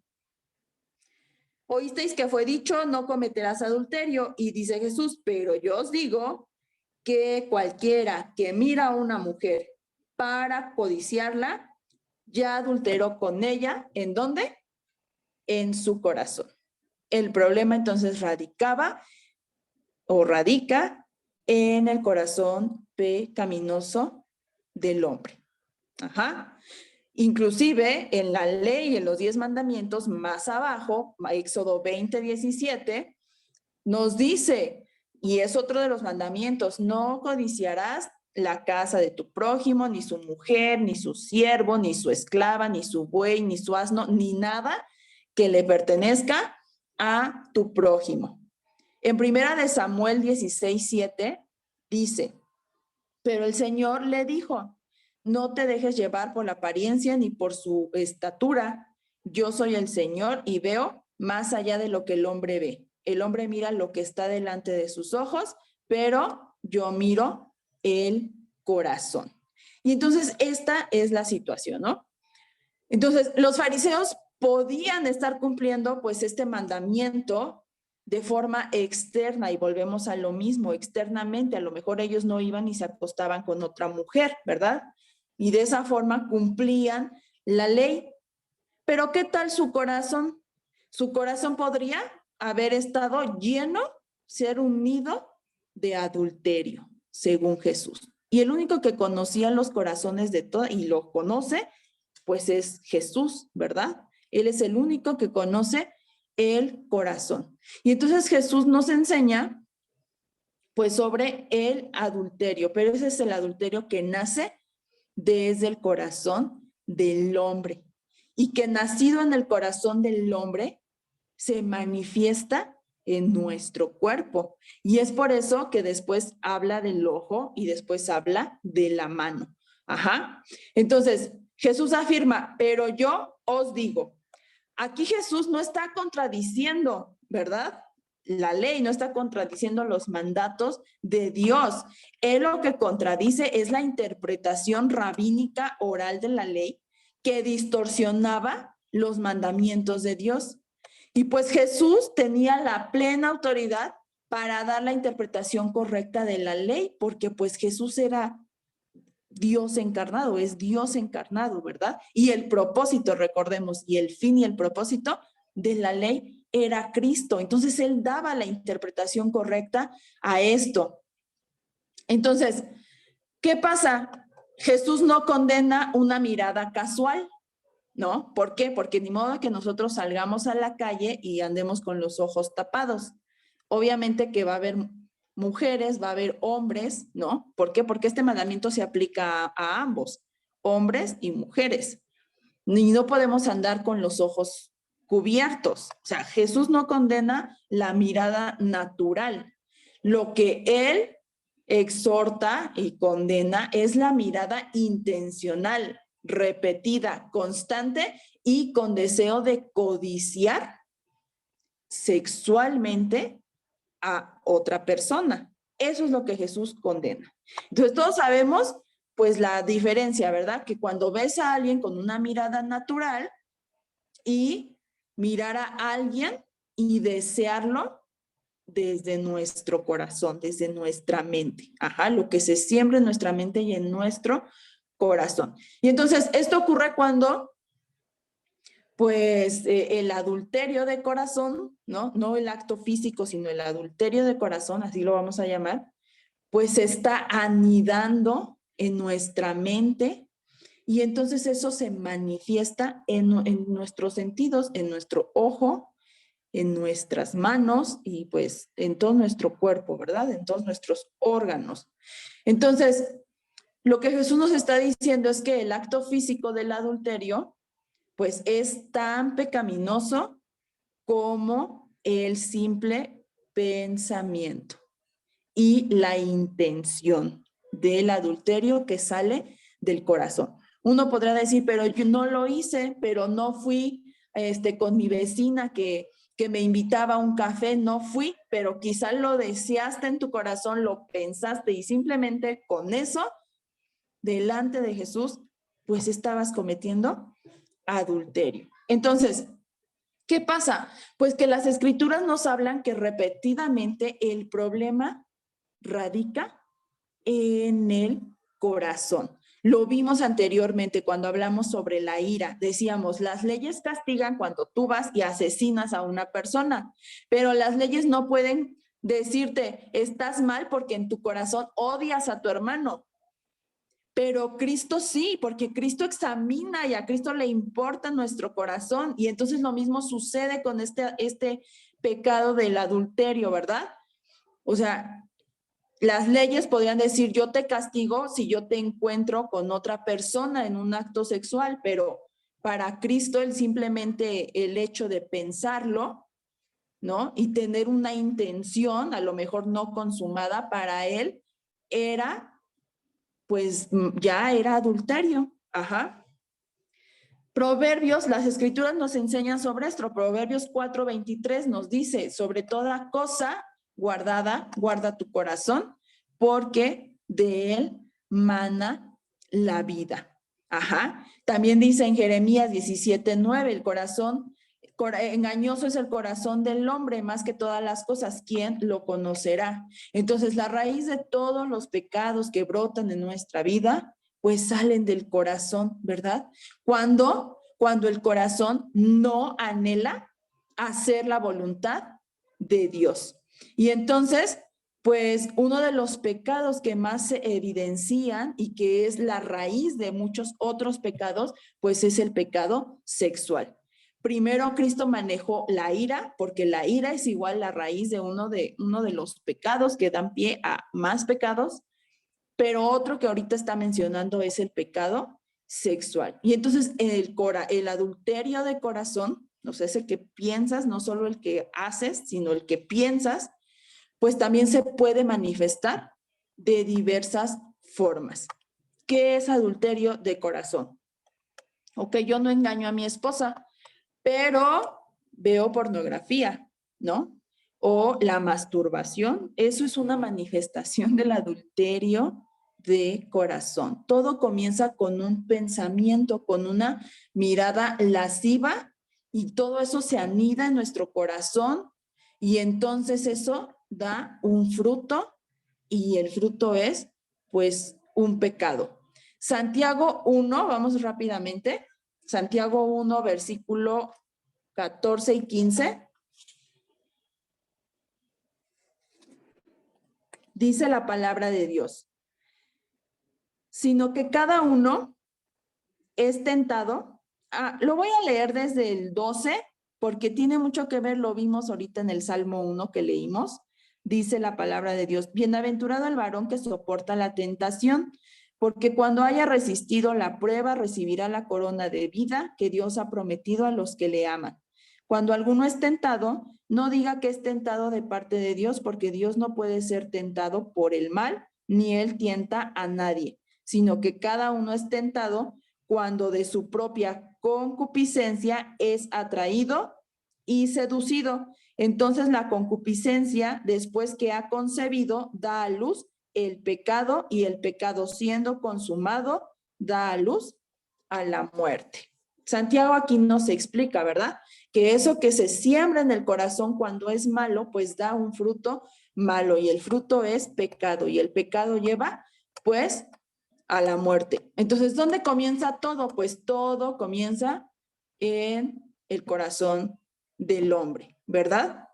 Speaker 4: oísteis que fue dicho, no cometerás adulterio. Y dice Jesús, pero yo os digo que cualquiera que mira a una mujer para codiciarla, ya adulteró con ella. ¿En dónde? En su corazón. El problema entonces radica en el corazón pecaminoso del hombre. Ajá. Inclusive en la ley, en los 10 mandamientos, más abajo, Éxodo 20:17, nos dice, y es otro de los mandamientos, no codiciarás la casa de tu prójimo, ni su mujer, ni su siervo, ni su esclava, ni su buey, ni su asno, ni nada que le pertenezca a tu prójimo. En primera de Samuel 16:7 dice, pero el Señor le dijo, no te dejes llevar por la apariencia ni por su estatura. Yo soy el Señor y veo más allá de lo que el hombre ve. El hombre mira lo que está delante de sus ojos, pero yo miro el corazón. Y entonces esta es la situación, ¿no? Entonces los fariseos podían estar cumpliendo pues este mandamiento de forma externa, y volvemos a lo mismo, externamente, a lo mejor ellos no iban y se acostaban con otra mujer, ¿verdad? Y de esa forma cumplían la ley. Pero ¿qué tal su corazón? Su corazón podría haber estado lleno, ser un nido de adulterio, según Jesús. Y el único que conocía los corazones de todos, y lo conoce, pues es Jesús, ¿verdad? Él es el único que conoce el corazón. Y entonces Jesús nos enseña pues sobre el adulterio, pero ese es el adulterio que nace desde el corazón del hombre, y que nacido en el corazón del hombre se manifiesta en nuestro cuerpo. Y es por eso que después habla del ojo y después habla de la mano. Ajá. Entonces, Jesús afirma, pero yo os digo. Aquí Jesús no está contradiciendo, ¿verdad? La ley, no está contradiciendo los mandatos de Dios. Él lo que contradice es la interpretación rabínica oral de la ley que distorsionaba los mandamientos de Dios. Y pues Jesús tenía la plena autoridad para dar la interpretación correcta de la ley, porque pues Jesús era Dios encarnado, es Dios encarnado, ¿verdad? Y el propósito, recordemos, y el fin y el propósito de la ley era Cristo. Entonces él daba la interpretación correcta a esto. Entonces, ¿qué pasa? Jesús no condena una mirada casual, ¿no? ¿Por qué? Porque ni modo que nosotros salgamos a la calle y andemos con los ojos tapados. Obviamente que va a haber mujeres, va a haber hombres, ¿no? ¿Por qué? Porque este mandamiento se aplica a ambos, hombres y mujeres. Y no podemos andar con los ojos cubiertos. O sea, Jesús no condena la mirada natural. Lo que él exhorta y condena es la mirada intencional, repetida, constante y con deseo de codiciar sexualmente a otra persona. Eso es lo que Jesús condena. Entonces todos sabemos pues la diferencia, ¿verdad? Que cuando ves a alguien con una mirada natural y mirar a alguien y desearlo desde nuestro corazón, desde nuestra mente. Ajá, lo que se siembra en nuestra mente y en nuestro corazón. Y entonces esto ocurre cuando pues el adulterio de corazón, ¿no? No el acto físico, sino el adulterio de corazón, así lo vamos a llamar, pues se está anidando en nuestra mente y entonces eso se manifiesta en nuestros sentidos, en nuestro ojo, en nuestras manos y pues en todo nuestro cuerpo, ¿verdad? En todos nuestros órganos. Entonces, lo que Jesús nos está diciendo es que el acto físico del adulterio pues es tan pecaminoso como el simple pensamiento y la intención del adulterio que sale del corazón. Uno podrá decir, pero yo no lo hice, pero no fui con mi vecina que me invitaba a un café, no fui, pero quizá lo deseaste en tu corazón, lo pensaste y simplemente con eso, delante de Jesús, pues estabas cometiendo adulterio. Entonces, ¿qué pasa? Pues que las escrituras nos hablan que repetidamente el problema radica en el corazón. Lo vimos anteriormente cuando hablamos sobre la ira. Decíamos, las leyes castigan cuando tú vas y asesinas a una persona, pero las leyes no pueden decirte, estás mal porque en tu corazón odias a tu hermano. Pero Cristo sí, porque Cristo examina y a Cristo le importa nuestro corazón. Y entonces lo mismo sucede con este pecado del adulterio, ¿verdad? O sea, las leyes podrían decir, yo te castigo si yo te encuentro con otra persona en un acto sexual, pero para Cristo simplemente el hecho de pensarlo, ¿no? Y tener una intención, a lo mejor no consumada, para él pues ya era adulterio. Ajá. Proverbios, las escrituras nos enseñan sobre esto. Proverbios 4:23 nos dice, sobre toda cosa guardada, guarda tu corazón, porque de él mana la vida. Ajá. También dice en Jeremías 17:9, el corazón engañoso es el corazón del hombre más que todas las cosas. ¿Quién lo conocerá? Entonces, la raíz de todos los pecados que brotan en nuestra vida, pues salen del corazón, ¿verdad? Cuando el corazón no anhela hacer la voluntad de Dios. Y entonces, pues uno de los pecados que más se evidencian y que es la raíz de muchos otros pecados, pues es el pecado sexual. Primero Cristo manejó la ira, porque la ira es igual la raíz de uno de los pecados que dan pie a más pecados, pero otro que ahorita está mencionando es el pecado sexual. Y entonces el adulterio de corazón, o sea, ese que piensas, no solo el que haces, sino el que piensas, pues también se puede manifestar de diversas formas. ¿Qué es adulterio de corazón? Ok, yo no engaño a mi esposa, pero veo pornografía, ¿no? O la masturbación, eso es una manifestación del adulterio de corazón. Todo comienza con un pensamiento, con una mirada lasciva y todo eso se anida en nuestro corazón y entonces eso da un fruto y el fruto es pues un pecado. Santiago 1, vamos rápidamente. Santiago 1, versículo 14 y 15. Dice la palabra de Dios. Sino que cada uno es tentado. Lo voy a leer desde el 12 porque tiene mucho que ver, lo vimos ahorita en el Salmo 1 que leímos. Dice la palabra de Dios, bienaventurado el varón que soporta la tentación, porque cuando haya resistido la prueba recibirá la corona de vida que Dios ha prometido a los que le aman. Cuando alguno es tentado, no diga que es tentado de parte de Dios, porque Dios no puede ser tentado por el mal, ni él tienta a nadie, sino que cada uno es tentado cuando de su propia concupiscencia es atraído y seducido. Entonces la concupiscencia, después que ha concebido, da a luz el pecado, y el pecado siendo consumado, da a luz a la muerte. Santiago aquí nos explica, ¿verdad? Que eso que se siembra en el corazón cuando es malo, pues da un fruto malo, y el fruto es pecado, y el pecado lleva, pues, a la muerte. Entonces, ¿dónde comienza todo? Pues todo comienza en el corazón del hombre, ¿verdad?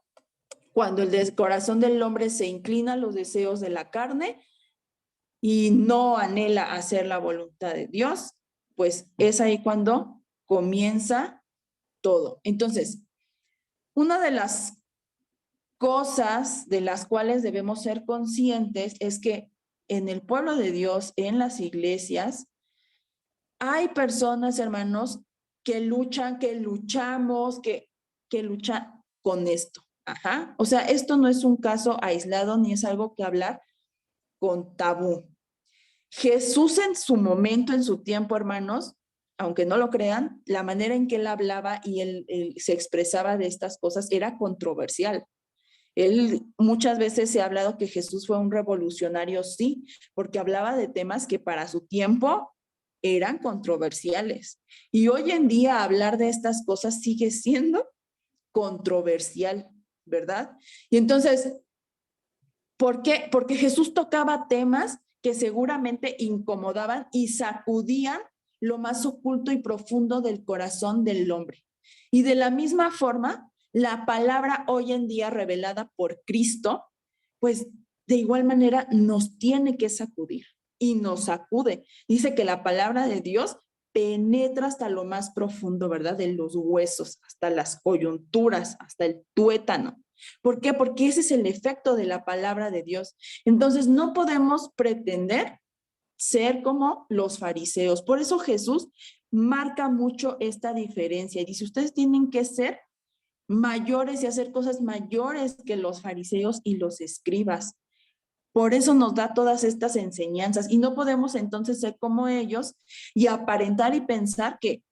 Speaker 4: Cuando el corazón del hombre se inclina a los deseos de la carne y no anhela hacer la voluntad de Dios, pues es ahí cuando comienza todo. Entonces, una de las cosas de las cuales debemos ser conscientes es que en el pueblo de Dios, en las iglesias, hay personas, hermanos, que luchan, que luchamos, que luchan con esto. Ajá. O sea, esto no es un caso aislado ni es algo que hablar con tabú. Jesús en su momento, en su tiempo, hermanos, aunque no lo crean, la manera en que él hablaba y él se expresaba de estas cosas era controversial. Él muchas veces se ha hablado que Jesús fue un revolucionario, sí, porque hablaba de temas que para su tiempo eran controversiales. Y hoy en día hablar de estas cosas sigue siendo controversial, ¿verdad? Y entonces, ¿por qué? Porque Jesús tocaba temas que seguramente incomodaban y sacudían lo más oculto y profundo del corazón del hombre. Y de la misma forma, la palabra hoy en día revelada por Cristo, pues de igual manera nos tiene que sacudir y nos sacude. Dice que la palabra de Dios penetra hasta lo más profundo, ¿verdad? De los huesos, hasta las coyunturas, hasta el tuétano. ¿Por qué? Porque ese es el efecto de la palabra de Dios. Entonces no podemos pretender ser como los fariseos. Por eso Jesús marca mucho esta diferencia y dice, ustedes tienen que ser mayores y hacer cosas mayores que los fariseos y los escribas. Por eso nos da todas estas enseñanzas y no podemos entonces ser como ellos y aparentar y pensar que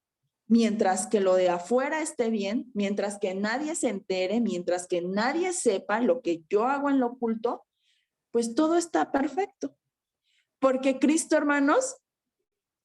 Speaker 4: mientras que lo de afuera esté bien, mientras que nadie se entere, mientras que nadie sepa lo que yo hago en lo oculto, pues todo está perfecto. Porque Cristo, hermanos,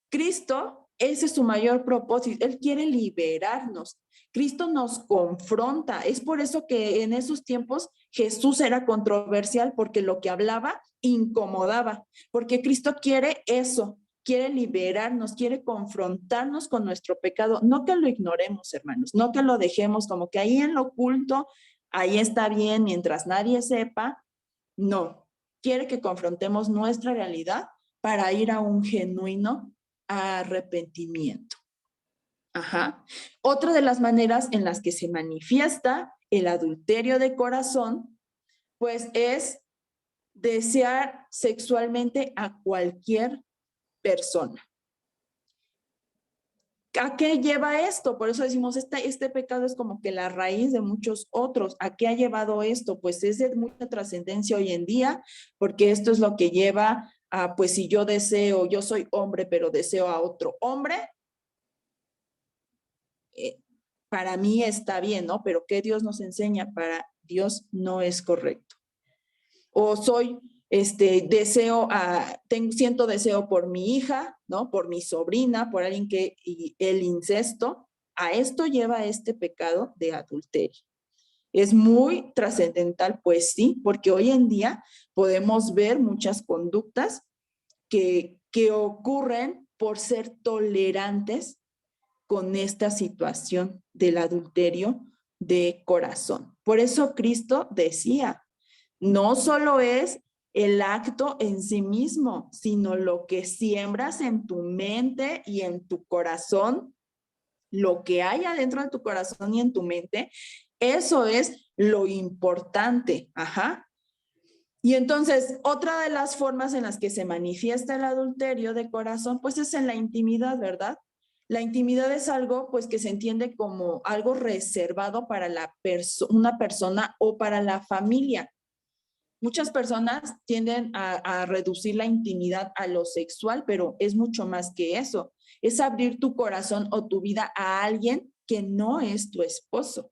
Speaker 4: Cristo, ese es su mayor propósito. Él quiere liberarnos. Cristo nos confronta. Es por eso que en esos tiempos Jesús era controversial, porque lo que hablaba incomodaba. Porque Cristo quiere eso, quiere liberarnos, quiere confrontarnos con nuestro pecado. No que lo ignoremos, hermanos, no que lo dejemos como que ahí en lo oculto, ahí está bien mientras nadie sepa. No, quiere que confrontemos nuestra realidad para ir a un genuino arrepentimiento. Ajá. Otra de las maneras en las que se manifiesta el adulterio de corazón, pues es desear sexualmente a cualquier persona. ¿A qué lleva esto? Por eso decimos, este pecado es como que la raíz de muchos otros. ¿A qué ha llevado esto? Pues es de mucha trascendencia hoy en día, porque esto es lo que lleva a, pues si yo deseo, yo soy hombre, pero deseo a otro hombre, para mí está bien, ¿no? Pero ¿qué Dios nos enseña? Para Dios no es correcto. O soy, siento deseo por mi hija, ¿no? Por mi sobrina, por alguien que, y el incesto, a esto lleva este pecado de adulterio. Es muy trascendental, pues sí, porque hoy en día podemos ver muchas conductas que ocurren por ser tolerantes con esta situación del adulterio de corazón. Por eso Cristo decía, no solo es el acto en sí mismo, sino lo que siembras en tu mente y en tu corazón, lo que hay adentro de tu corazón y en tu mente, eso es lo importante. Ajá. Y entonces, otra de las formas en las que se manifiesta el adulterio de corazón, pues es en la intimidad, ¿verdad? La intimidad es algo, pues, que se entiende como algo reservado para una persona o para la familia. Muchas personas tienden a reducir la intimidad a lo sexual, pero es mucho más que eso. Es abrir tu corazón o tu vida a alguien que no es tu esposo,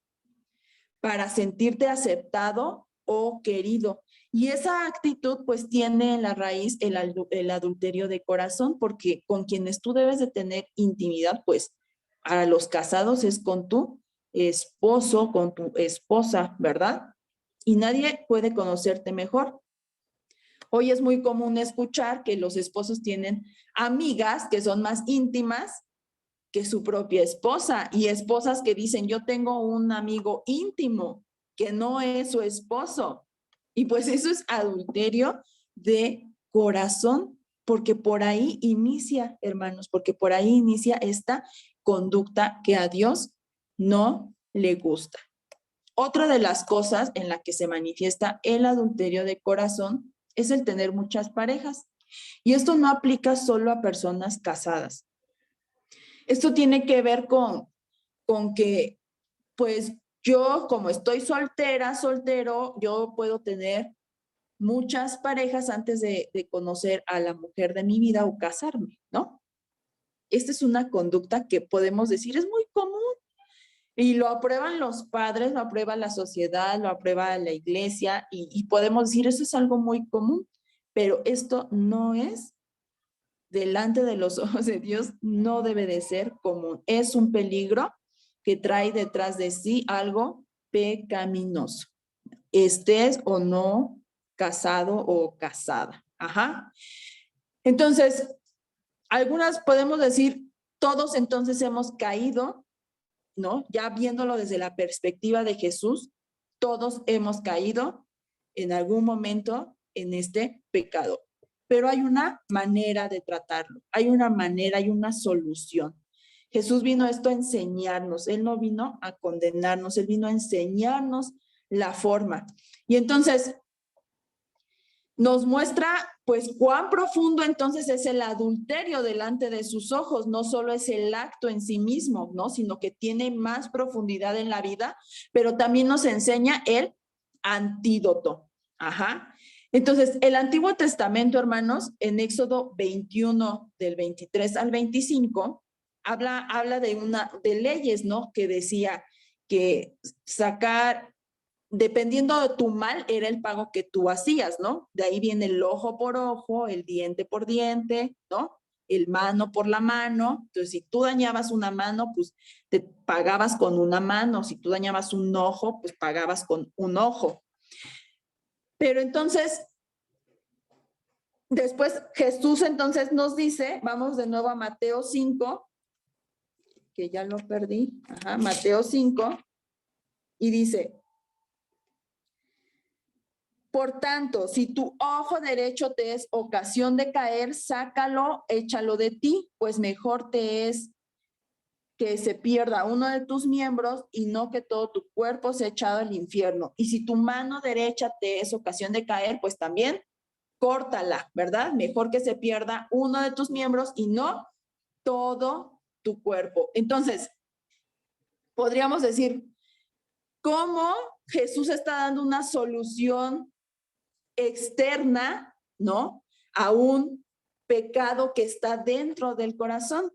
Speaker 4: para sentirte aceptado o querido. Y esa actitud pues tiene en la raíz el adulterio de corazón, porque con quienes tú debes de tener intimidad, pues a los casados es con tu esposo, con tu esposa, ¿verdad? Y nadie puede conocerte mejor. Hoy es muy común escuchar que los esposos tienen amigas que son más íntimas que su propia esposa, y esposas que dicen, yo tengo un amigo íntimo que no es su esposo. Y pues eso es adulterio de corazón, porque por ahí inicia, hermanos, porque por ahí inicia esta conducta que a Dios no le gusta. Otra de las cosas en la que se manifiesta el adulterio de corazón es el tener muchas parejas. Y esto no aplica solo a personas casadas. Esto tiene que ver con que, pues, yo como estoy soltera, soltero, yo puedo tener muchas parejas antes de conocer a la mujer de mi vida o casarme, ¿no? Esta es una conducta que podemos decir es muy común y lo aprueban los padres, lo aprueba la sociedad, lo aprueba la iglesia y podemos decir eso es algo muy común, pero esto no es delante de los ojos de Dios, no debe de ser común. Es un peligro que trae detrás de sí algo pecaminoso. Estés o no casado o casada. Ajá. Entonces, algunas podemos decir, todos entonces hemos caído, ¿no? Ya viéndolo desde la perspectiva de Jesús, todos hemos caído en algún momento en este pecado. Pero hay una manera de tratarlo, hay una manera, hay una solución. Jesús vino esto a enseñarnos, Él no vino a condenarnos, Él vino a enseñarnos la forma. Y entonces nos muestra pues cuán profundo entonces es el adulterio delante de sus ojos. No solo es el acto en sí mismo, ¿no? Sino que tiene más profundidad en la vida, pero también nos enseña el antídoto. Ajá. Entonces, el Antiguo Testamento, hermanos, en Éxodo 21, del 23 al 25, habla de leyes, ¿no? Que decía que sacar, dependiendo de tu mal, era el pago que tú hacías, ¿no? De ahí viene el ojo por ojo, el diente por diente, ¿no? El mano por la mano. Entonces, si tú dañabas una mano, pues te pagabas con una mano. Si tú dañabas un ojo, pues pagabas con un ojo. Pero entonces, después Jesús entonces nos dice, vamos de nuevo a Mateo 5, que ya lo perdí, ajá, Mateo 5, y dice, por tanto, si tu ojo derecho te es ocasión de caer, sácalo, échalo de ti, pues mejor te es que se pierda uno de tus miembros y no que todo tu cuerpo sea echado al infierno. Y si tu mano derecha te es ocasión de caer, pues también córtala, ¿verdad? Mejor que se pierda uno de tus miembros y no todo tu cuerpo. Entonces, podríamos decir, ¿cómo Jesús está dando una solución externa, ¿no? A un pecado que está dentro del corazón,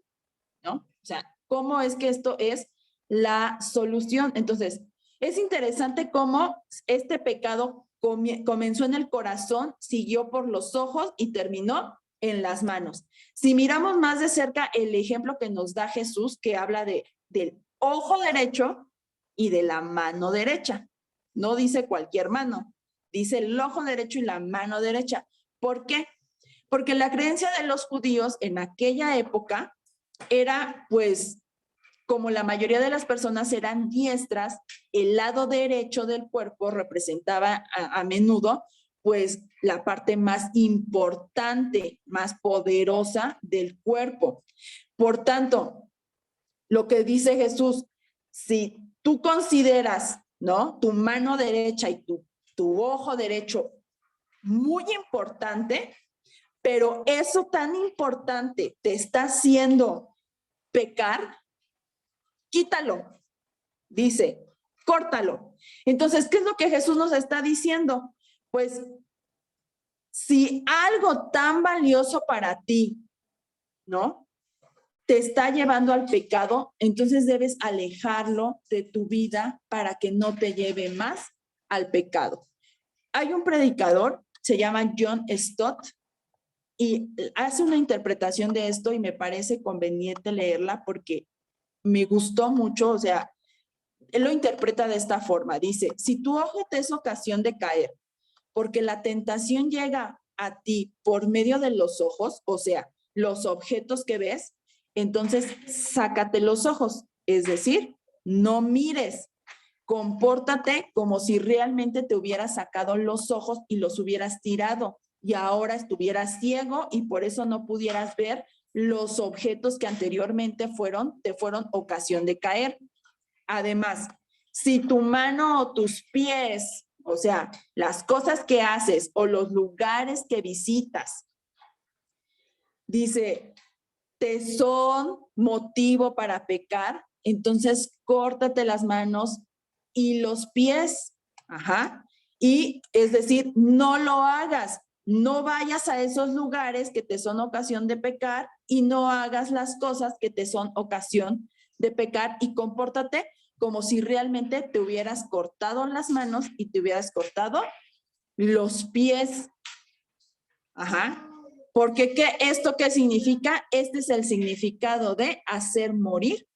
Speaker 4: ¿no? O sea, ¿cómo es que esto es la solución? Entonces, es interesante cómo este pecado comenzó en el corazón, siguió por los ojos y terminó en las manos. Si miramos más de cerca el ejemplo que nos da Jesús, que habla del ojo derecho y de la mano derecha. No dice cualquier mano, dice el ojo derecho y la mano derecha. ¿Por qué? Porque la creencia de los judíos en aquella época era, pues, como la mayoría de las personas eran diestras, el lado derecho del cuerpo representaba a menudo, pues, la parte más importante, más poderosa del cuerpo. Por tanto, lo que dice Jesús, si tú consideras, ¿no?, tu mano derecha y tu ojo derecho muy importante, pero eso tan importante te está haciendo pecar, quítalo, dice, córtalo. Entonces, ¿qué es lo que Jesús nos está diciendo? Pues, si algo tan valioso para ti, ¿no?, te está llevando al pecado, entonces debes alejarlo de tu vida para que no te lleve más al pecado. Hay un predicador, se llama John Stott, y hace una interpretación de esto y me parece conveniente leerla porque me gustó mucho. O sea, él lo interpreta de esta forma. Dice, si tu ojo te es ocasión de caer, porque la tentación llega a ti por medio de los ojos, o sea, los objetos que ves, entonces sácate los ojos, es decir, no mires, compórtate como si realmente te hubieras sacado los ojos y los hubieras tirado y ahora estuvieras ciego y por eso no pudieras ver los objetos que anteriormente te fueron ocasión de caer. Además, si tu mano o tus pies, o sea, las cosas que haces o los lugares que visitas, dice, te son motivo para pecar, entonces córtate las manos y los pies. Ajá. Y es decir, no lo hagas. No vayas a esos lugares que te son ocasión de pecar y no hagas las cosas que te son ocasión de pecar y compórtate como si realmente te hubieras cortado las manos y te hubieras cortado los pies. Ajá. Porque ¿esto qué significa? Este es el significado de hacer morir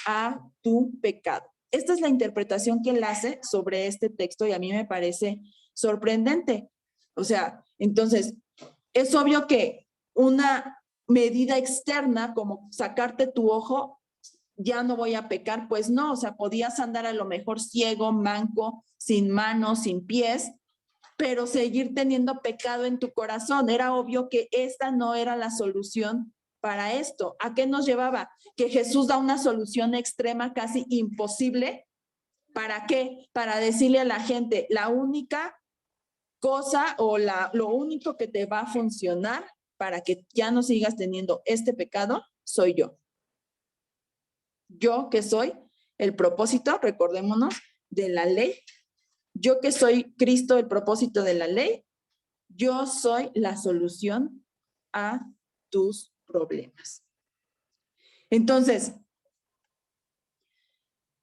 Speaker 4: a tu pecado. Esta es la interpretación que él hace sobre este texto y a mí me parece sorprendente. O sea, entonces, es obvio que una medida externa como sacarte tu ojo, ya no voy a pecar, pues no, o sea, podías andar a lo mejor ciego, manco, sin manos, sin pies, pero seguir teniendo pecado en tu corazón. Era obvio que esta no era la solución para esto. ¿A qué nos llevaba? Que Jesús da una solución extrema, casi imposible. ¿Para qué? Para decirle a la gente, la única cosa o lo único que te va a funcionar para que ya no sigas teniendo este pecado, soy yo. Yo que soy el propósito, recordémonos, de la ley. Yo que soy Cristo, el propósito de la ley, yo soy la solución a tus problemas. Entonces,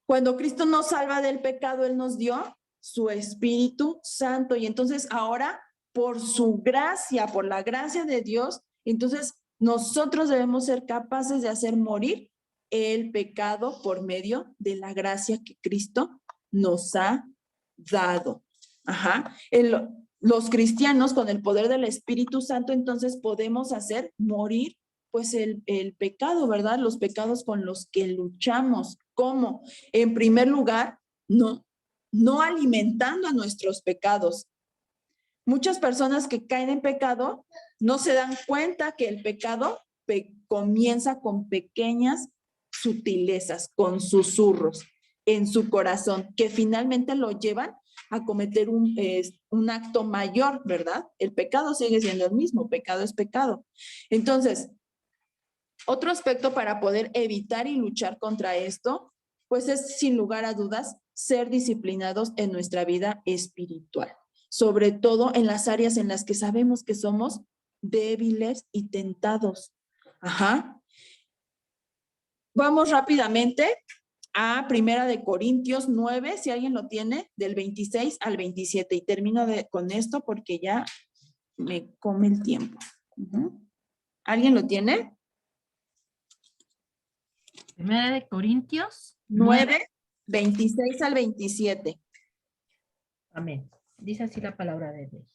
Speaker 4: cuando Cristo nos salva del pecado, Él nos dio su Espíritu Santo. Y entonces ahora, por su gracia, por la gracia de Dios, entonces nosotros debemos ser capaces de hacer morir el pecado por medio de la gracia que Cristo nos ha dado. Ajá. Los cristianos con el poder del Espíritu Santo entonces podemos hacer morir pues el pecado, ¿verdad? Los pecados con los que luchamos. ¿Cómo? En primer lugar, no alimentando a nuestros pecados. Muchas personas que caen en pecado no se dan cuenta que el pecado comienza con pequeñas sutilezas, con susurros en su corazón, que finalmente lo llevan a cometer un acto mayor, ¿verdad? El pecado sigue siendo el mismo, pecado es pecado. Entonces, otro aspecto para poder evitar y luchar contra esto, pues es sin lugar a dudas ser disciplinados en nuestra vida espiritual, sobre todo en las áreas en las que sabemos que somos débiles y tentados. Ajá. Vamos rápidamente a 1 Corintios 9, si alguien lo tiene, del 26 al 27. Y termino con esto porque ya me come el tiempo. ¿Alguien lo tiene?
Speaker 2: 1 Corintios
Speaker 4: 9, 26 al 27.
Speaker 2: Amén. Dice así la palabra de Dios.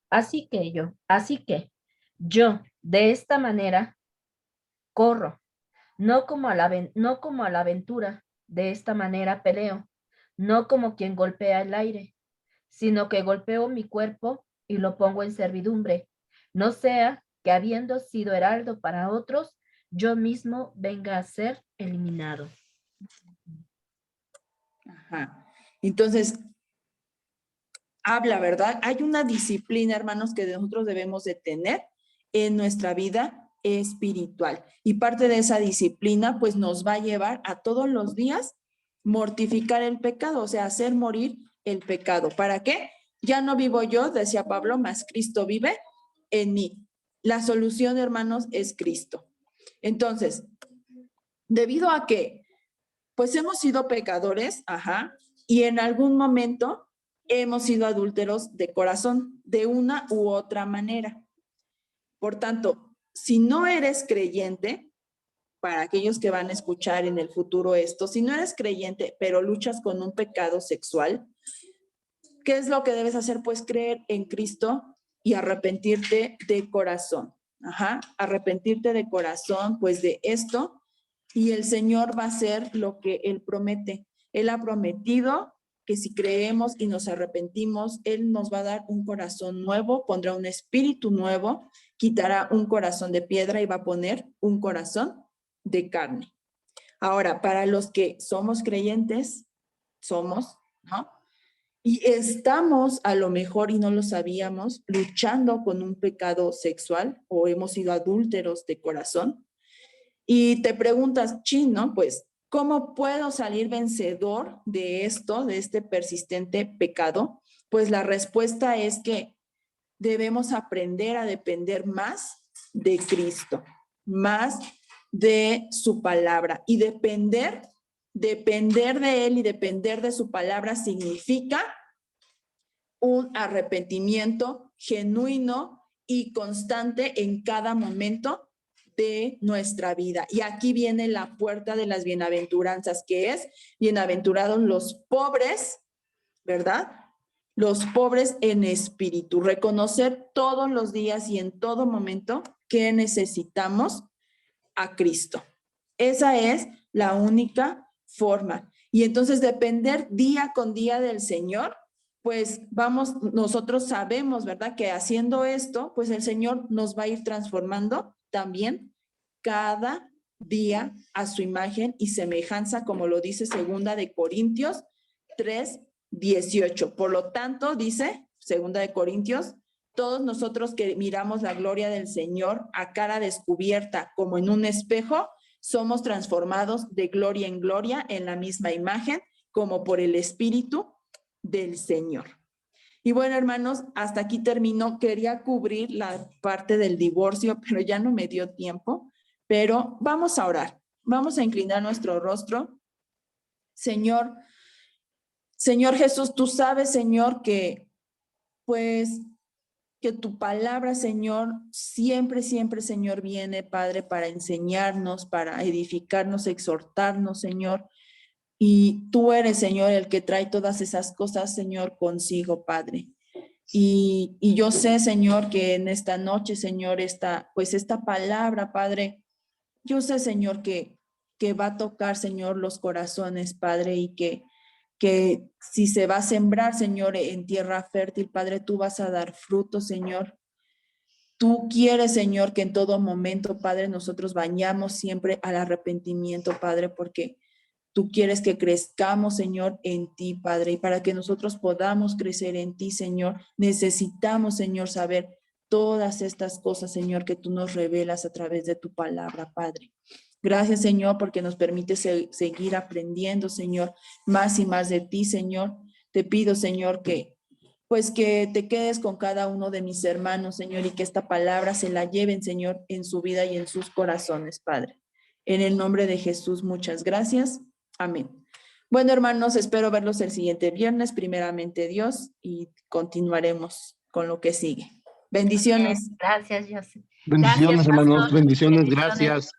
Speaker 2: Así que yo, de esta manera, corro, no como a la aventura, de esta manera peleo, no como quien golpea el aire, sino que golpeo mi cuerpo y lo pongo en servidumbre, no sea que habiendo sido heraldo para otros, yo mismo venga a ser eliminado.
Speaker 4: Ajá. Entonces, habla, ¿verdad? Hay una disciplina, hermanos, que nosotros debemos de tener en nuestra vida espiritual. Y parte de esa disciplina, pues, nos va a llevar a todos los días mortificar el pecado, o sea, hacer morir el pecado. ¿Para qué? Ya no vivo yo, decía Pablo, mas Cristo vive en mí. La solución, hermanos, es Cristo. Entonces, debido a que, pues, hemos sido pecadores, y en algún momento hemos sido adúlteros de corazón, de una u otra manera. Por tanto, si no eres creyente, para aquellos que van a escuchar en el futuro esto, si no eres creyente, pero luchas con un pecado sexual, ¿qué es lo que debes hacer? Pues creer en Cristo y arrepentirte de corazón. Arrepentirte de corazón, pues, de esto, y el Señor va a hacer lo que Él promete. Él ha prometido que si creemos y nos arrepentimos, Él nos va a dar un corazón nuevo, pondrá un espíritu nuevo, quitará un corazón de piedra y va a poner un corazón de carne. Ahora, para los que somos creyentes, ¿no? Y estamos a lo mejor, y no lo sabíamos, luchando con un pecado sexual o hemos sido adúlteros de corazón. Y te preguntas, ¿no? Pues, ¿cómo puedo salir vencedor de esto, de este persistente pecado? Pues la respuesta es que debemos aprender a depender más de Cristo, más de su palabra. Y depender de Él y depender de su palabra significa un arrepentimiento genuino y constante en cada momento de nuestra vida. Y aquí viene la puerta de las bienaventuranzas, que es: bienaventurados los pobres, ¿verdad? Los pobres en espíritu. Reconocer todos los días y en todo momento que necesitamos a Cristo. Esa es la única forma. Y entonces depender día con día del Señor, pues nosotros sabemos, ¿verdad? Que haciendo esto, pues el Señor nos va a ir transformando también cada día a su imagen y semejanza, como lo dice 2 de Corintios 3:18. Por lo tanto, dice 2 de Corintios, todos nosotros que miramos la gloria del Señor a cara descubierta como en un espejo, somos transformados de gloria en gloria en la misma imagen, como por el Espíritu del Señor. Y bueno, hermanos, hasta aquí terminó. Quería cubrir la parte del divorcio, pero ya no me dio tiempo. Pero vamos a orar. Vamos a inclinar nuestro rostro. Señor Jesús, tú sabes, Señor, que tu palabra, Señor, siempre, Señor, viene, Padre, para enseñarnos, para edificarnos, exhortarnos, Señor. Y tú eres, Señor, el que trae todas esas cosas, Señor, consigo, Padre. Y yo sé, Señor, que en esta noche, Señor, esta palabra, Padre, yo sé, Señor, que va a tocar, Señor, los corazones, Padre, y que si se va a sembrar, Señor, en tierra fértil, Padre, tú vas a dar fruto, Señor. Tú quieres, Señor, que en todo momento, Padre, nosotros vayamos siempre al arrepentimiento, Padre, porque tú quieres que crezcamos, Señor, en ti, Padre, y para que nosotros podamos crecer en ti, Señor, necesitamos, Señor, saber todas estas cosas, Señor, que tú nos revelas a través de tu palabra, Padre. Gracias, Señor, porque nos permite seguir aprendiendo, Señor, más y más de ti, Señor. Te pido, Señor, que te quedes con cada uno de mis hermanos, Señor, y que esta palabra se la lleven, Señor, en su vida y en sus corazones, Padre. En el nombre de Jesús, muchas gracias. Amén. Bueno, hermanos, espero verlos el siguiente viernes, primeramente Dios, y continuaremos con lo que sigue. Bendiciones.
Speaker 2: Gracias, José.
Speaker 5: Bendiciones,
Speaker 2: Gracias,
Speaker 5: hermanos.
Speaker 2: pastor.
Speaker 5: Bendiciones. Gracias.